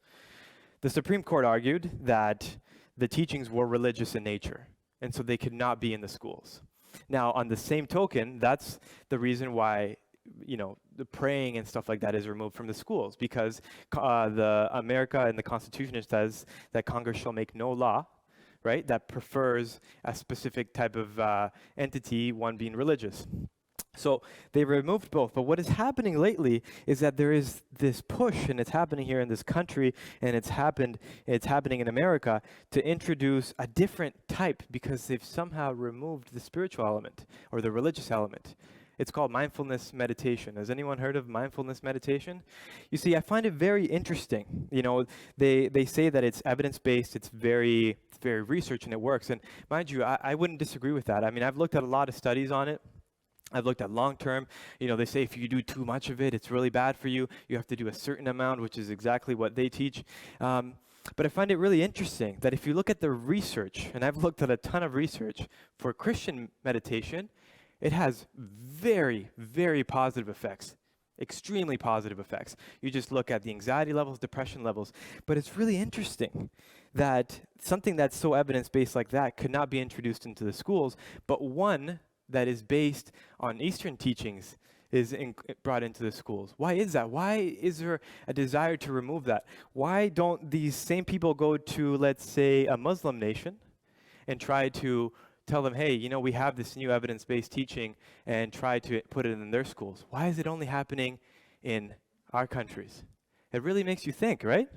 The Supreme Court argued that the teachings were religious in nature, and so they could not be in the schools. Now, on the same token, that's the reason why the praying and stuff like that is removed from the schools, because the America and the Constitution says that Congress shall make no law, right, that prefers a specific type of entity, one being religious. So they removed both. But what is happening lately is that there is this push, and it's happening here in this country, and it's happening in America, to introduce a different type because they've somehow removed the spiritual element or the religious element. It's called mindfulness meditation. Has anyone heard of mindfulness meditation? You see, I find it very interesting. You know, they say that it's evidence-based, it's very research, and it works. And mind you, I wouldn't disagree with that. I mean, I've looked at a lot of studies on it. I've looked at long-term. You know, they say if you do too much of it, it's really bad for you. You have to do a certain amount, which is exactly what they teach. But I find it really interesting that if you look at the research, and I've looked at a ton of research for Christian meditation, it has very, very positive effects, extremely positive effects. You just look at the anxiety levels, depression levels. But it's really interesting that something that's so evidence-based like that could not be introduced into the schools, but one that is based on Eastern teachings is brought into the schools. Why is that? Why is there a desire to remove that? Why don't these same people go to, let's say, a Muslim nation and try to tell them, hey, you know, we have this new evidence-based teaching, and try to put it in their schools? Why is it only happening in our countries? It really makes you think, right?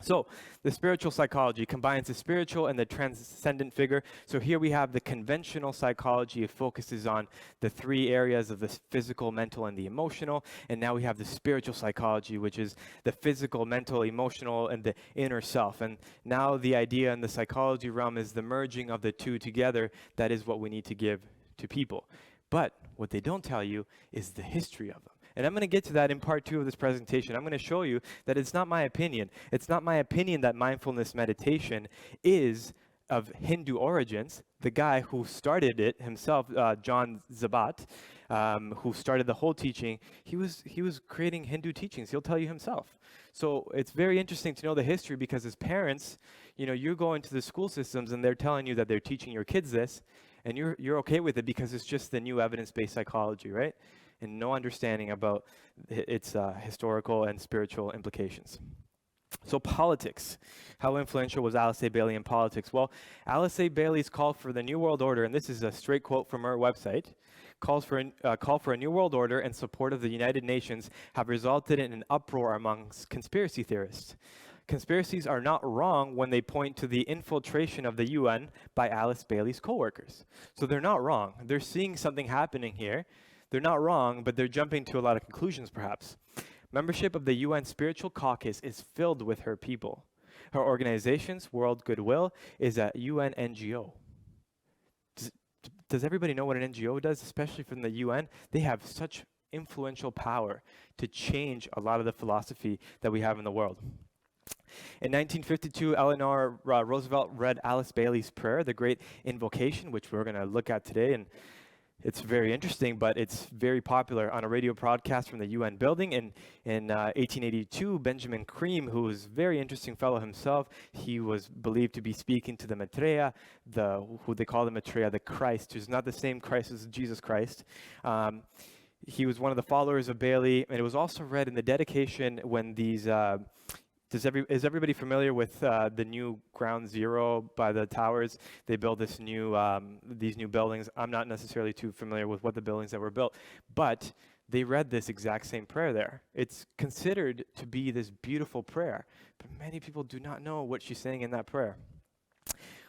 So the spiritual psychology combines the spiritual and the transcendent figure. So here we have the conventional psychology. It focuses on the three areas of the physical, mental, and the emotional. And now we have the spiritual psychology, which is the physical, mental, emotional, and the inner self. And now the idea in the psychology realm is the merging of the two together. That is what we need to give to people. But what they don't tell you is the history of them. And I'm going to get to that in part 2 of this presentation. I'm going to show you that it's not my opinion. It's not my opinion that mindfulness meditation is of Hindu origins. The guy who started it himself, John Zabat, who started the whole teaching, he was creating Hindu teachings. He'll tell you himself. So it's very interesting to know the history, because as parents, you know, you go into the school systems and they're telling you that they're teaching your kids this, and you're okay with it because it's just the new evidence-based psychology, right? And no understanding about its historical and spiritual implications. So politics. How influential was Alice A. Bailey in politics? Well, Alice A. Bailey's call for the New World Order, and this is a straight quote from her website, call for a New World Order and support of the United Nations have resulted in an uproar amongst conspiracy theorists. Conspiracies are not wrong when they point to the infiltration of the UN by Alice Bailey's co-workers. So they're not wrong. They're seeing something happening here. They're not wrong, but they're jumping to a lot of conclusions, perhaps. Membership of the UN Spiritual Caucus is filled with her people. Her organization's World Goodwill is a UN NGO. Does everybody know what an NGO does, especially from the UN? They have such influential power to change a lot of the philosophy that we have in the world. In 1952, Eleanor Roosevelt read Alice Bailey's prayer, the Great Invocation, which we're going to look at today. And it's very interesting, but it's very popular on a radio broadcast from the UN building. In 1882, Benjamin Creme, who was a very interesting fellow himself, he was believed to be speaking to the Maitreya, who they call the Maitreya, the Christ, who's not the same Christ as Jesus Christ. He was one of the followers of Bailey, and it was also read in the dedication when these... is everybody familiar with the new Ground Zero by the towers? They built these new buildings. I'm not necessarily too familiar with what the buildings that were built, but they read this exact same prayer there. It's considered to be this beautiful prayer, but many people do not know what she's saying in that prayer.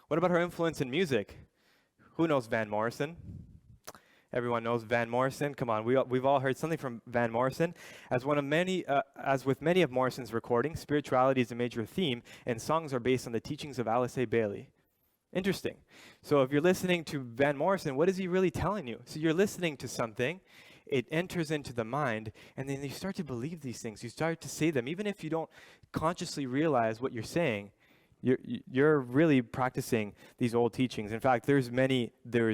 What about her influence in music? Who knows Van Morrison? Everyone knows Van Morrison. Come on, we've all heard something from Van Morrison. As with many of Morrison's recordings, spirituality is a major theme, and songs are based on the teachings of Alice A. Bailey. Interesting. So if you're listening to Van Morrison, what is he really telling you? So you're listening to something, it enters into the mind, and then you start to believe these things. You start to say them, even if you don't consciously realize what you're saying. You're really practicing these old teachings. In fact, there's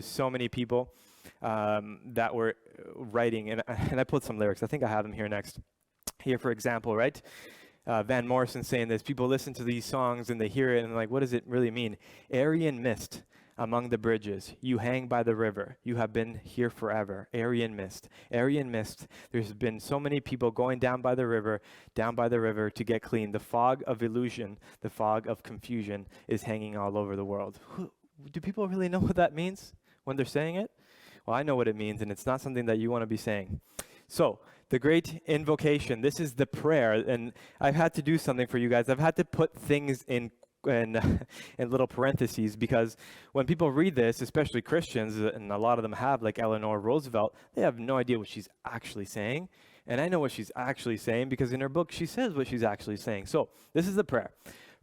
so many people that were writing, and I put some lyrics. I think I have them here next. Here, for example, right? Van Morrison saying this. People listen to these songs and they hear it and like, what does it really mean? Aryan mist among the bridges. You hang by the river. You have been here forever. Aryan mist. Aryan mist. There's been so many people going down by the river to get clean. The fog of illusion, the fog of confusion is hanging all over the world. Do people really know what that means when they're saying it? Well, I know what it means, and it's not something that you want to be saying. So, the Great Invocation, this is the prayer, and I've had to do something for you guys. I've had to put things in and in little parentheses, because when people read this, especially Christians, and a lot of them have, like Eleanor Roosevelt, they have no idea what she's actually saying. And I know what she's actually saying because in her book, she says what she's actually saying. So this is the prayer.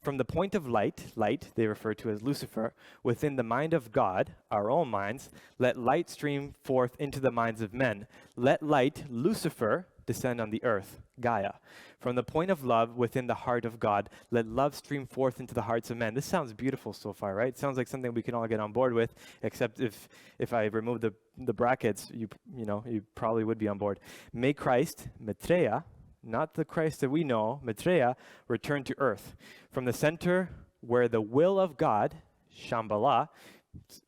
From the point of light they refer to as Lucifer, within the mind of God, our own minds, let light stream forth into the minds of men. Let light, Lucifer, descend on the earth, Gaia. From the point of love within the heart of God, let love stream forth into the hearts of men. This sounds beautiful so far, right? It sounds like something we can all get on board with, except if I remove the brackets, you probably would be on board. May Christ, Maitreya, not the Christ that we know, Maitreya, return to earth. From the center where the will of God, Shambhala,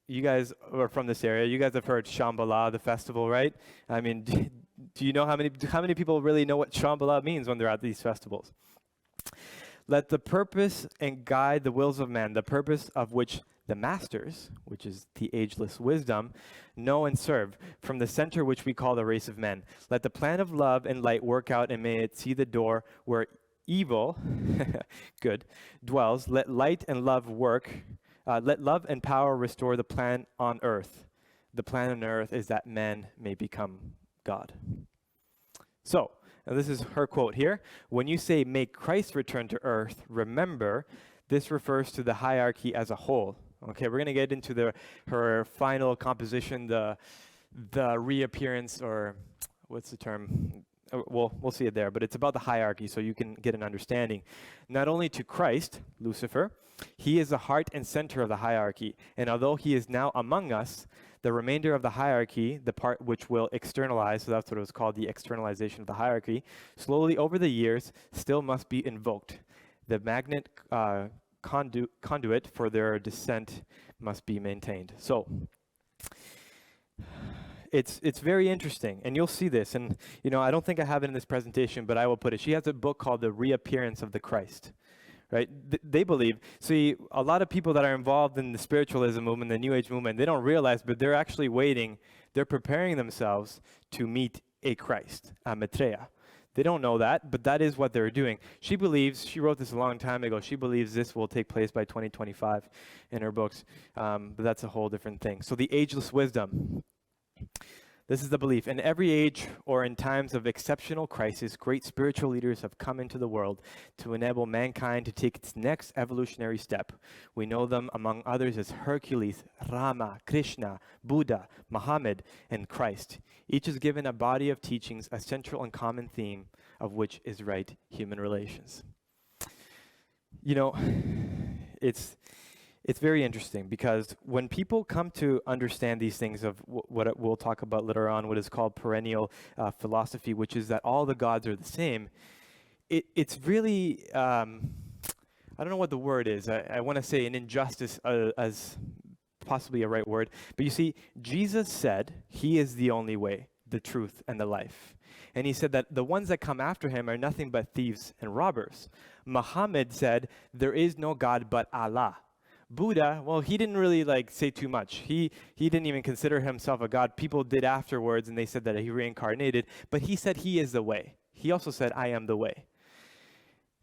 you guys are from this area, you guys have heard Shambhala, the festival, right? I mean, do you know how many people really know what Shambhala means when they're at these festivals? Let the purpose and guide the wills of man, the purpose of which the masters, which is the ageless wisdom, know and serve, from the center which we call the race of men. Let the plan of love and light work out, and may it see the door where evil, good, dwells. Let light and love work. Let love and power restore the plan on earth. The plan on earth is that man may become God. So, and this is her quote here. When you say, may Christ return to earth, remember, this refers to the hierarchy as a whole. Okay, we're going to get into her final composition, the reappearance, or what's the term? We'll see it there, but it's about the hierarchy so you can get an understanding. Not only to Christ, Lucifer, he is the heart and center of the hierarchy, and although he is now among us, the remainder of the hierarchy, the part which will externalize, so that's what it was called, the externalization of the hierarchy, slowly over the years still must be invoked. The magnet conduit for their descent must be maintained. So it's very interesting, and you'll see this, and I don't think I have it in this presentation, but I will put it. She has a book called The Reappearance of the Christ. Right? They believe, see, a lot of people that are involved in the spiritualism movement, the New Age movement, they don't realize, but they're actually waiting, they're preparing themselves to meet a Christ, a Maitreya. They don't know that, but that is what they're doing. She believes, she wrote this a long time ago, she believes this will take place by 2025 in her books, but that's a whole different thing. So the ageless wisdom. This is the belief. In every age or in times of exceptional crisis, great spiritual leaders have come into the world to enable mankind to take its next evolutionary step. We know them among others as Hercules, Rama, Krishna, Buddha, Muhammad, and Christ. Each is given a body of teachings, a central and common theme of which is right human relations. It's very interesting because when people come to understand these things of what we'll talk about later on, what is called perennial philosophy, which is that all the gods are the same, it's really, I don't know what the word is. I want to say an injustice as possibly a right word. But you see, Jesus said he is the only way, the truth, and the life. And he said that the ones that come after him are nothing but thieves and robbers. Muhammad said, there is no God but Allah. Buddha, well, he didn't really say too much. He didn't even consider himself a god. People did afterwards, and they said that he reincarnated, but he said he is the way. He also said, I am the way.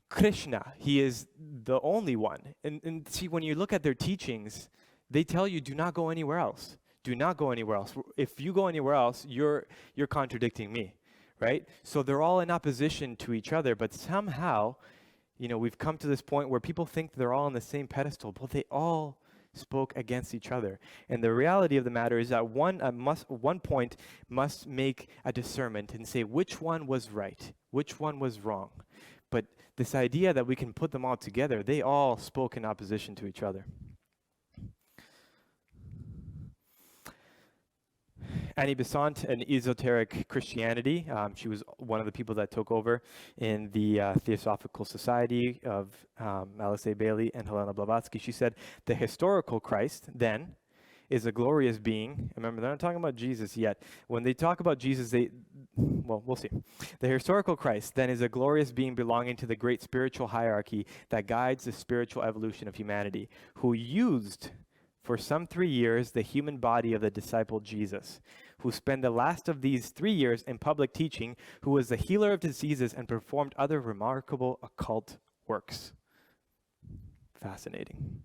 Krishna, he is the only one. And see, when you look at their teachings, they tell you, do not go anywhere else. Do not go anywhere else. If you go anywhere else, you're contradicting me, right? So they're all in opposition to each other, but somehow, we've come to this point where people think they're all on the same pedestal, but they all spoke against each other. And the reality of the matter is that one point must make a discernment and say which one was right, which one was wrong. But this idea that we can put them all together, they all spoke in opposition to each other. Annie Besant and Esoteric Christianity. She was one of the people that took over in the Theosophical Society of Alice A. Bailey and Helena Blavatsky. She said, the historical Christ, then, is a glorious being. Remember, they're not talking about Jesus yet. When they talk about Jesus, we'll see. The historical Christ, then, is a glorious being belonging to the great spiritual hierarchy that guides the spiritual evolution of humanity, who used for some 3 years the human body of the disciple Jesus, who spent the last of these 3 years in public teaching, who was the healer of diseases and performed other remarkable occult works. Fascinating.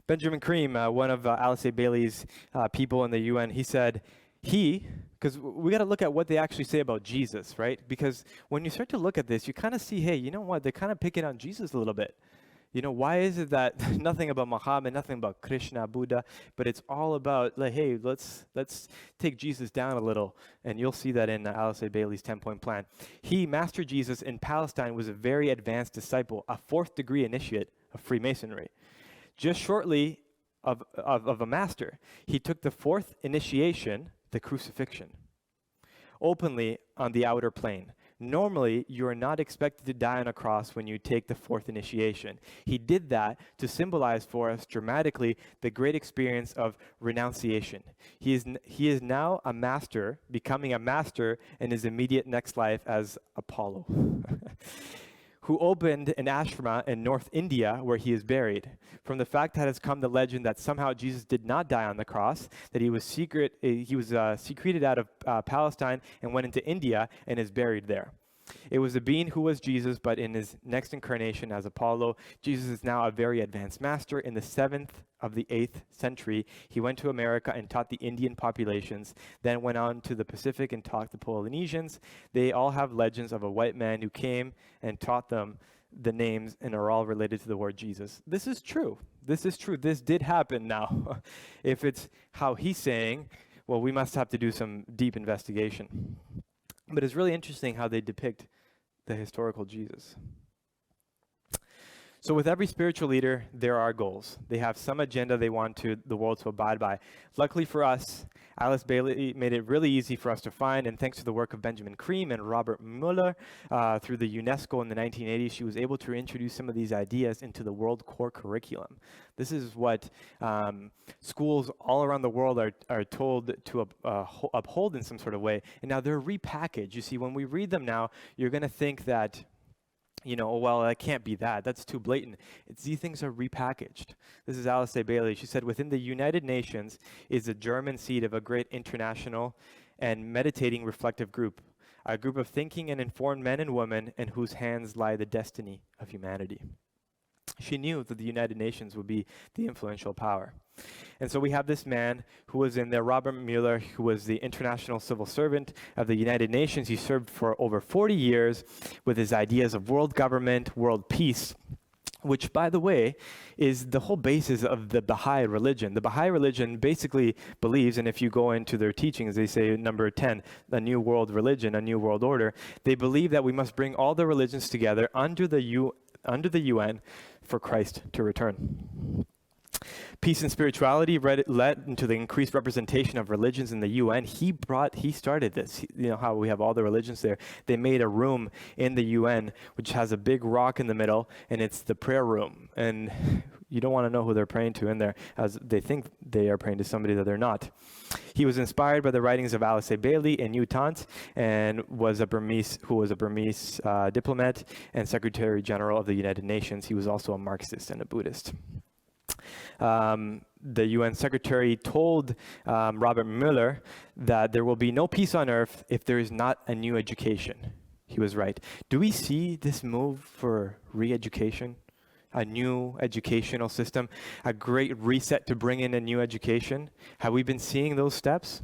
Benjamin Cream, one of Alice A. Bailey's people in the UN, he said, because we got to look at what they actually say about Jesus, right? Because when you start to look at this, you kind of see, hey, you know what? They're kind of picking on Jesus a little bit. You know, why is it that nothing about Muhammad, nothing about Krishna, Buddha, but it's all about, like, hey, let's take Jesus down a little. And you'll see that in Alice A. Bailey's 10-point plan. He, Master Jesus in Palestine, was a very advanced disciple, a 4th degree initiate of Freemasonry. Just shortly of a master, he took the 4th initiation, the crucifixion, openly on the outer plane. Normally, you are not expected to die on a cross when you take the 4th initiation. He did that to symbolize for us dramatically the great experience of renunciation. He is now a master, becoming a master in his immediate next life as Apollo, who opened an ashrama in North India where he is buried. From the fact that has come the legend that somehow Jesus did not die on the cross, that he was secreted out of Palestine and went into India and is buried there. It was a being who was Jesus, but in his next incarnation as Apollo, Jesus is now a very advanced master. In the 7th of the 8th century, he went to America and taught the Indian populations, then went on to the Pacific and taught the Polynesians. They all have legends of a white man who came and taught them the names and are all related to the word Jesus. This is true. This is true. This did happen now. If it's how he's saying, well, we must have to do some deep investigation. But it's really interesting how they depict the historical Jesus. So with every spiritual leader, there are goals. They have some agenda they want the world to abide by. Luckily for us, Alice Bailey made it really easy for us to find, and thanks to the work of Benjamin Cream and Robert Mueller through the UNESCO in the 1980s, she was able to introduce some of these ideas into the world core curriculum. This is what schools all around the world are told to uphold in some sort of way. And now they're repackaged. You see, when we read them now, you're going to think that, you know, well, that can't be that. That's too blatant. These things are repackaged. This is Alice A. Bailey. She said, within the United Nations is the German seed of a great international and meditating reflective group, a group of thinking and informed men and women in whose hands lie the destiny of humanity. She knew that the United Nations would be the influential power. And so we have this man who was in there, Robert Mueller, who was the international civil servant of the United Nations. He served for over 40 years with his ideas of world government, world peace, which, by the way, is the whole basis of the Baha'i religion. The Baha'i religion basically believes, and if you go into their teachings, they say number 10, a new world religion, a new world order. They believe that we must bring all the religions together under the UN for Christ to return. Peace and spirituality led into the increased representation of religions in the UN. He started this. You know how we have all the religions there. They made a room in the UN which has a big rock in the middle, and it's the prayer room. And you don't want to know who they're praying to in there, as they think they are praying to somebody that they're not. He was inspired by the writings of Alice A. Bailey and U Thant, and was a Burmese diplomat and Secretary General of the United Nations. He was also a Marxist and a Buddhist. The UN Secretary told Robert Mueller that there will be no peace on earth if there is not a new education. He was right. Do we see this move for re-education? A new educational system, a great reset to bring in a new education? Have we been seeing those steps?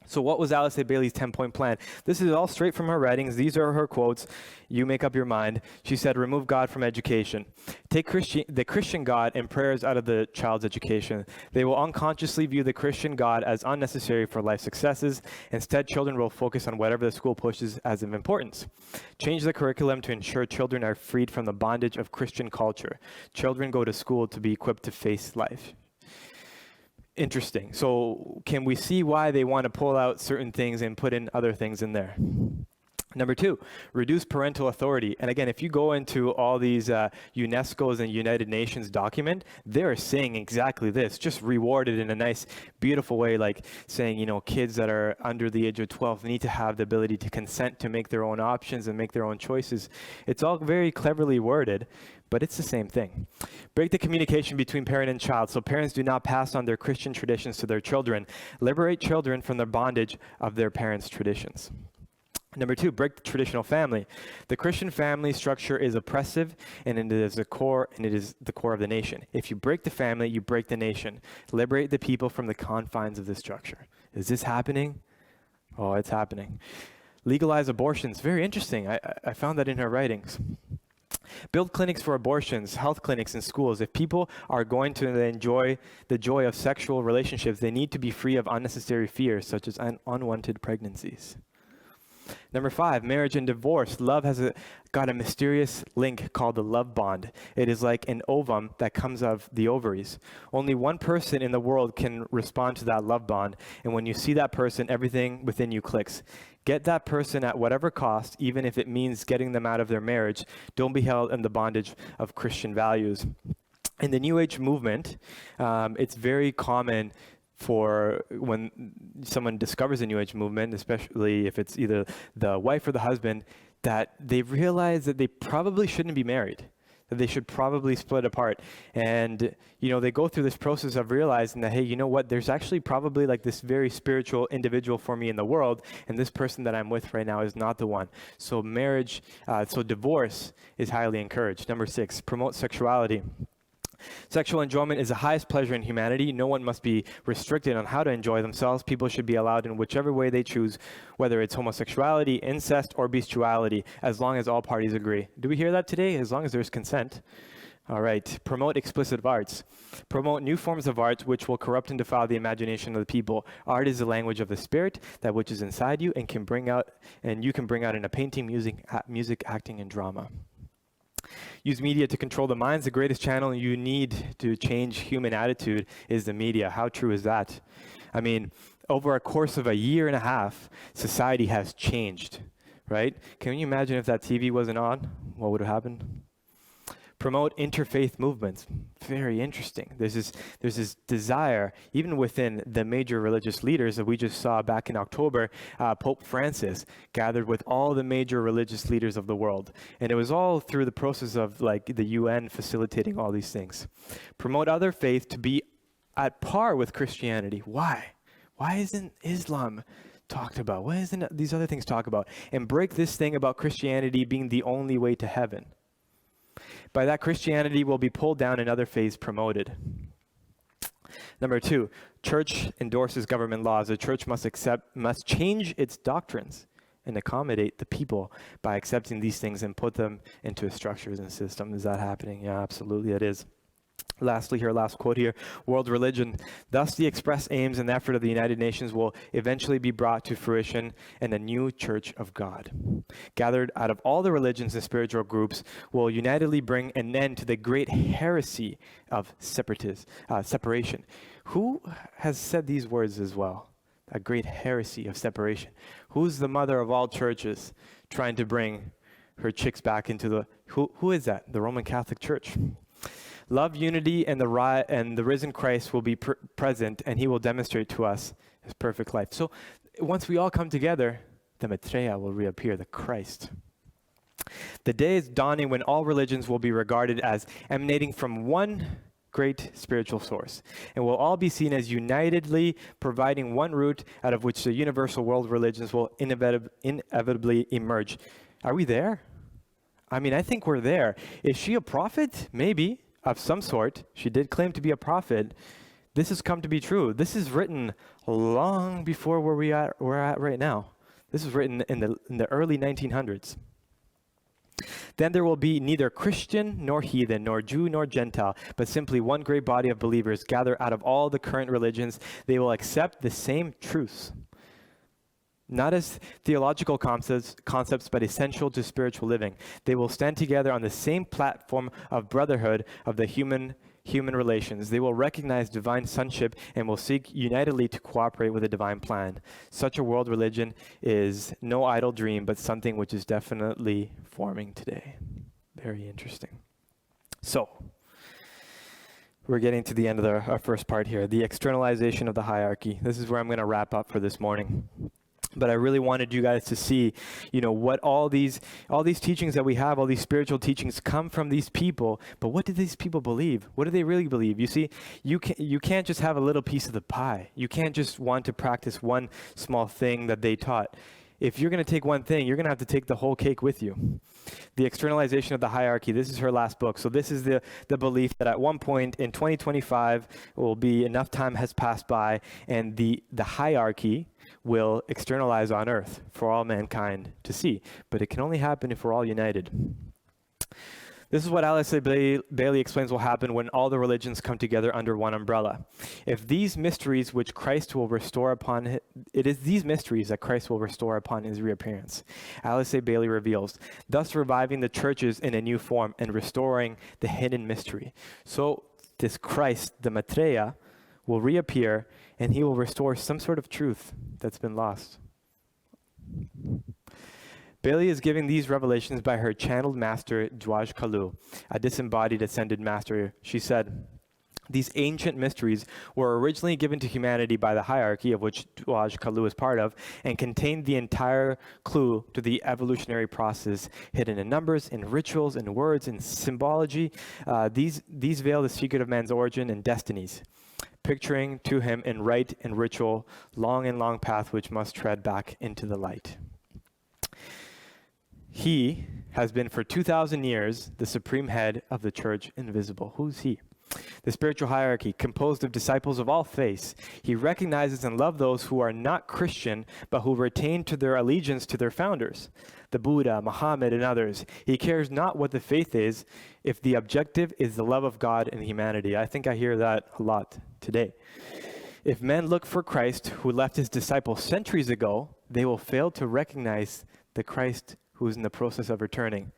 So what was Alice A. Bailey's 10-point plan? This is all straight from her writings. These are her quotes. You make up your mind. She said, remove God from education. Take the Christian God and prayers out of the child's education. They will unconsciously view the Christian God as unnecessary for life successes. Instead, children will focus on whatever the school pushes as of importance. Change the curriculum to ensure children are freed from the bondage of Christian culture. Children go to school to be equipped to face life. Interesting. So can we see why they want to pull out certain things and put in other things in there? Number 2, reduce parental authority. And again, if you go into all these UNESCO's and United Nations document, they're saying exactly this, just rewarded in a nice, beautiful way, like saying, you know, kids that are under the age of 12 need to have the ability to consent to make their own options and make their own choices. It's all very cleverly worded, but it's the same thing. Break the communication between parent and child so parents do not pass on their Christian traditions to their children. Liberate children from the bondage of their parents' traditions. Number 2, break the traditional family. The Christian family structure is oppressive, and it is the core of the nation. If you break the family, you break the nation. Liberate the people from the confines of the structure. Is this happening? Oh, it's happening. Legalize abortions. Very interesting. I found that in her writings. Build clinics for abortions, health clinics in schools. If people are going to enjoy the joy of sexual relationships, they need to be free of unnecessary fears, such as unwanted pregnancies. Number 5, marriage and divorce. Love has got a mysterious link called the love bond. It is like an ovum that comes of the ovaries. Only one person in the world can respond to that love bond, and when you see that person, everything within you clicks. Get that person at whatever cost, even if it means getting them out of their marriage. Don't be held in the bondage of Christian values. In the New Age movement, it's very common for when someone discovers a New Age movement, especially if it's either the wife or the husband, that they realize that they probably shouldn't be married, that they should probably split apart. And, they go through this process of realizing that, hey, you know what, there's actually probably like this very spiritual individual for me in the world, and this person that I'm with right now is not the one. So divorce is highly encouraged. Number 6, promote sexuality. Sexual enjoyment is the highest pleasure in humanity. No one must be restricted on how to enjoy themselves. People should be allowed in whichever way they choose, whether it's homosexuality, incest, or bestiality, as long as all parties agree. Do we hear that today? As long as there's consent. All right. Promote explicit arts. Promote new forms of art which will corrupt and defile the imagination of the people. Art is the language of the spirit, that which is inside you and you can bring out in a painting, music, acting, and drama. Use media to control the minds. The greatest channel you need to change human attitude is the media. How true is that? I mean, over a course of a year and a half, society has changed, right? Can you imagine if that TV wasn't on? What would have happened? Promote interfaith movements. Very interesting. There's this desire, even within the major religious leaders that we just saw back in October. Pope Francis gathered with all the major religious leaders of the world. And it was all through the process of like the UN facilitating all these things. Promote other faith to be at par with Christianity. Why? Why isn't Islam talked about? Why isn't these other things talked about? And break this thing about Christianity being the only way to heaven. By that, Christianity will be pulled down and other faiths promoted. Number 2, church endorses government laws. The church must change its doctrines and accommodate the people by accepting these things and put them into structures and systems. Is that happening? Yeah, absolutely it is. Lastly, last quote here, world religion. Thus, the express aims and effort of the United Nations will eventually be brought to fruition in a new church of God. Gathered out of all the religions and spiritual groups will unitedly bring an end to the great heresy of separation. Who has said these words as well? A great heresy of separation. Who's the mother of all churches trying to bring her chicks back into the... Who is that? The Roman Catholic Church. Love, unity, and the risen Christ will be present, and he will demonstrate to us his perfect life. So once we all come together, the Maitreya will reappear, the Christ. The day is dawning when all religions will be regarded as emanating from one great spiritual source, and will all be seen as unitedly providing one root out of which the universal world religions will inevitably emerge. Are we there? I mean, I think we're there. Is she a prophet? Maybe. Of some sort. She did claim to be a prophet. This has come to be true. This is written long before where we're at right now. This was written in the early 1900s. Then there will be neither Christian nor heathen, nor Jew nor Gentile, but simply one great body of believers gathered out of all the current religions. They will accept the same truths, not as theological concepts, but essential to spiritual living. They will stand together on the same platform of brotherhood of the human relations. They will recognize divine sonship and will seek unitedly to cooperate with the divine plan. Such a world religion is no idle dream, but something which is definitely forming today. Very interesting. So, we're getting to the end of our first part here, the externalization of the hierarchy. This is where I'm going to wrap up for this morning. But I really wanted you guys to see, what all these teachings that we have, all these spiritual teachings come from these people. But what do these people believe? What do they really believe? You see, you can't just have a little piece of the pie. You can't just want to practice one small thing that they taught. if you're going to take one thing, you're going to have to take the whole cake with you. The externalization of the hierarchy. This is her last book. So this is the belief that at one point in 2025 will be enough time has passed by, and the hierarchy will externalize on earth for all mankind to see. But it can only happen if we're all united. This is what Alistair Bailey explains will happen when all the religions come together under one umbrella. If these mysteries which Christ will restore upon, it is these mysteries that Christ will restore upon his reappearance. Alistair Bailey reveals, thus reviving the churches in a new form and restoring the hidden mystery. So this Christ, the Maitreya, will reappear and he will restore some sort of truth that's been lost. Bailey is giving these revelations by her channeled master, Dwaj Kalu, a disembodied ascended master. She said, these ancient mysteries were originally given to humanity by the hierarchy, of which Dwaj Kalu is part of, and contained the entire clue to the evolutionary process hidden in numbers, in rituals, in words, in symbology. These veil the secret of man's origin and destinies, picturing to him in rite and ritual long and long path which must tread back into the light. He has been for 2,000 years the supreme head of the church invisible. Who's he? The spiritual hierarchy, composed of disciples of all faiths. He recognizes and loves those who are not Christian, but who retain to their allegiance to their founders, the Buddha, Muhammad, and others. He cares not what the faith is, if the objective is the love of God and humanity. I think I hear that a lot today. If men look for Christ, who left his disciples centuries ago, they will fail to recognize the Christ who is in the process of returning.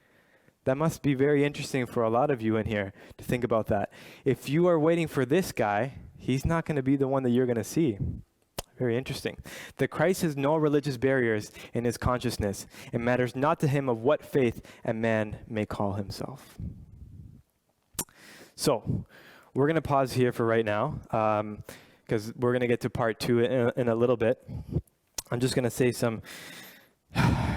That must be very interesting for a lot of you in here to think about that. If you are waiting for this guy, he's not going to be the one that you're going to see. Very interesting. The Christ has no religious barriers in his consciousness. It matters not to him of what faith a man may call himself. So, we're going to pause here for right now, because we're going to get to part 2 in a little bit. I'm just going to say some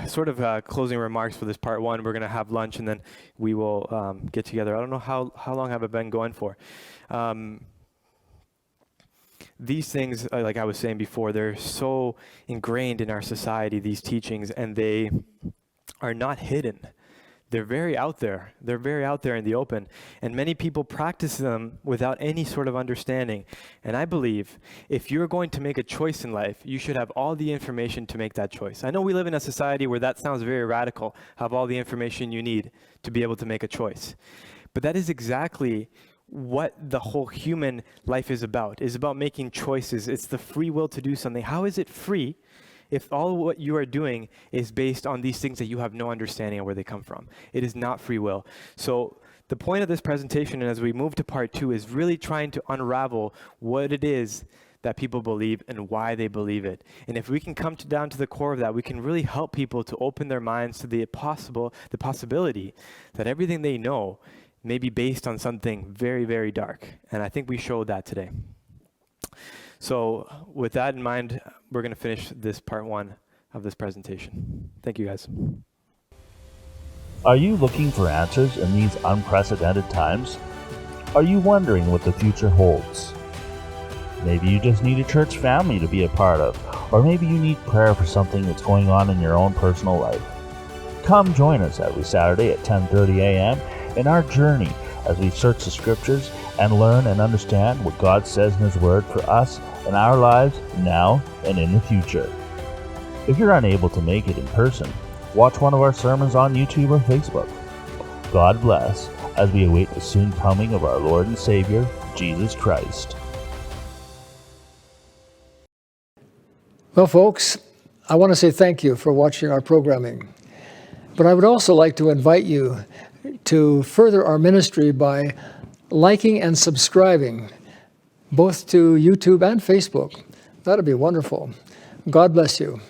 sort of closing remarks for this part 1. We're going to have lunch and then we will get together. I don't know how long have I been going for. These things, like I was saying before, they're so ingrained in our society, these teachings, and they are not hidden. They're very out there. They're very out there in the open. And many people practice them without any sort of understanding. And I believe if you're going to make a choice in life, you should have all the information to make that choice. I know we live in a society where that sounds very radical, have all the information you need to be able to make a choice. But that is exactly what the whole human life is about. It's about making choices. It's the free will to do something. How is it free if all what you are doing is based on these things that you have no understanding of where they come from? It is not free will. So the point of this presentation, and as we move to part 2, is really trying to unravel what it is that people believe and why they believe it. And if we can come down to the core of that, we can really help people to open their minds to the possibility that everything they know may be based on something very, very dark. And I think we showed that today. So with that in mind, we're going to finish this part 1 of this presentation. Thank you, guys. Are you looking for answers in these unprecedented times? Are you wondering what the future holds? Maybe you just need a church family to be a part of, or maybe you need prayer for something that's going on in your own personal life. Come join us every Saturday at 10:30 a.m. in our journey as we search the scriptures and learn and understand what God says in his word for us in our lives now and in the future. If you're unable to make it in person, watch one of our sermons on YouTube or Facebook. God bless as we await the soon coming of our Lord and Savior, Jesus Christ. Well, folks, I want to say thank you for watching our programming. But I would also like to invite you to further our ministry by liking and subscribing, both to YouTube and Facebook. That'd be wonderful. God bless you.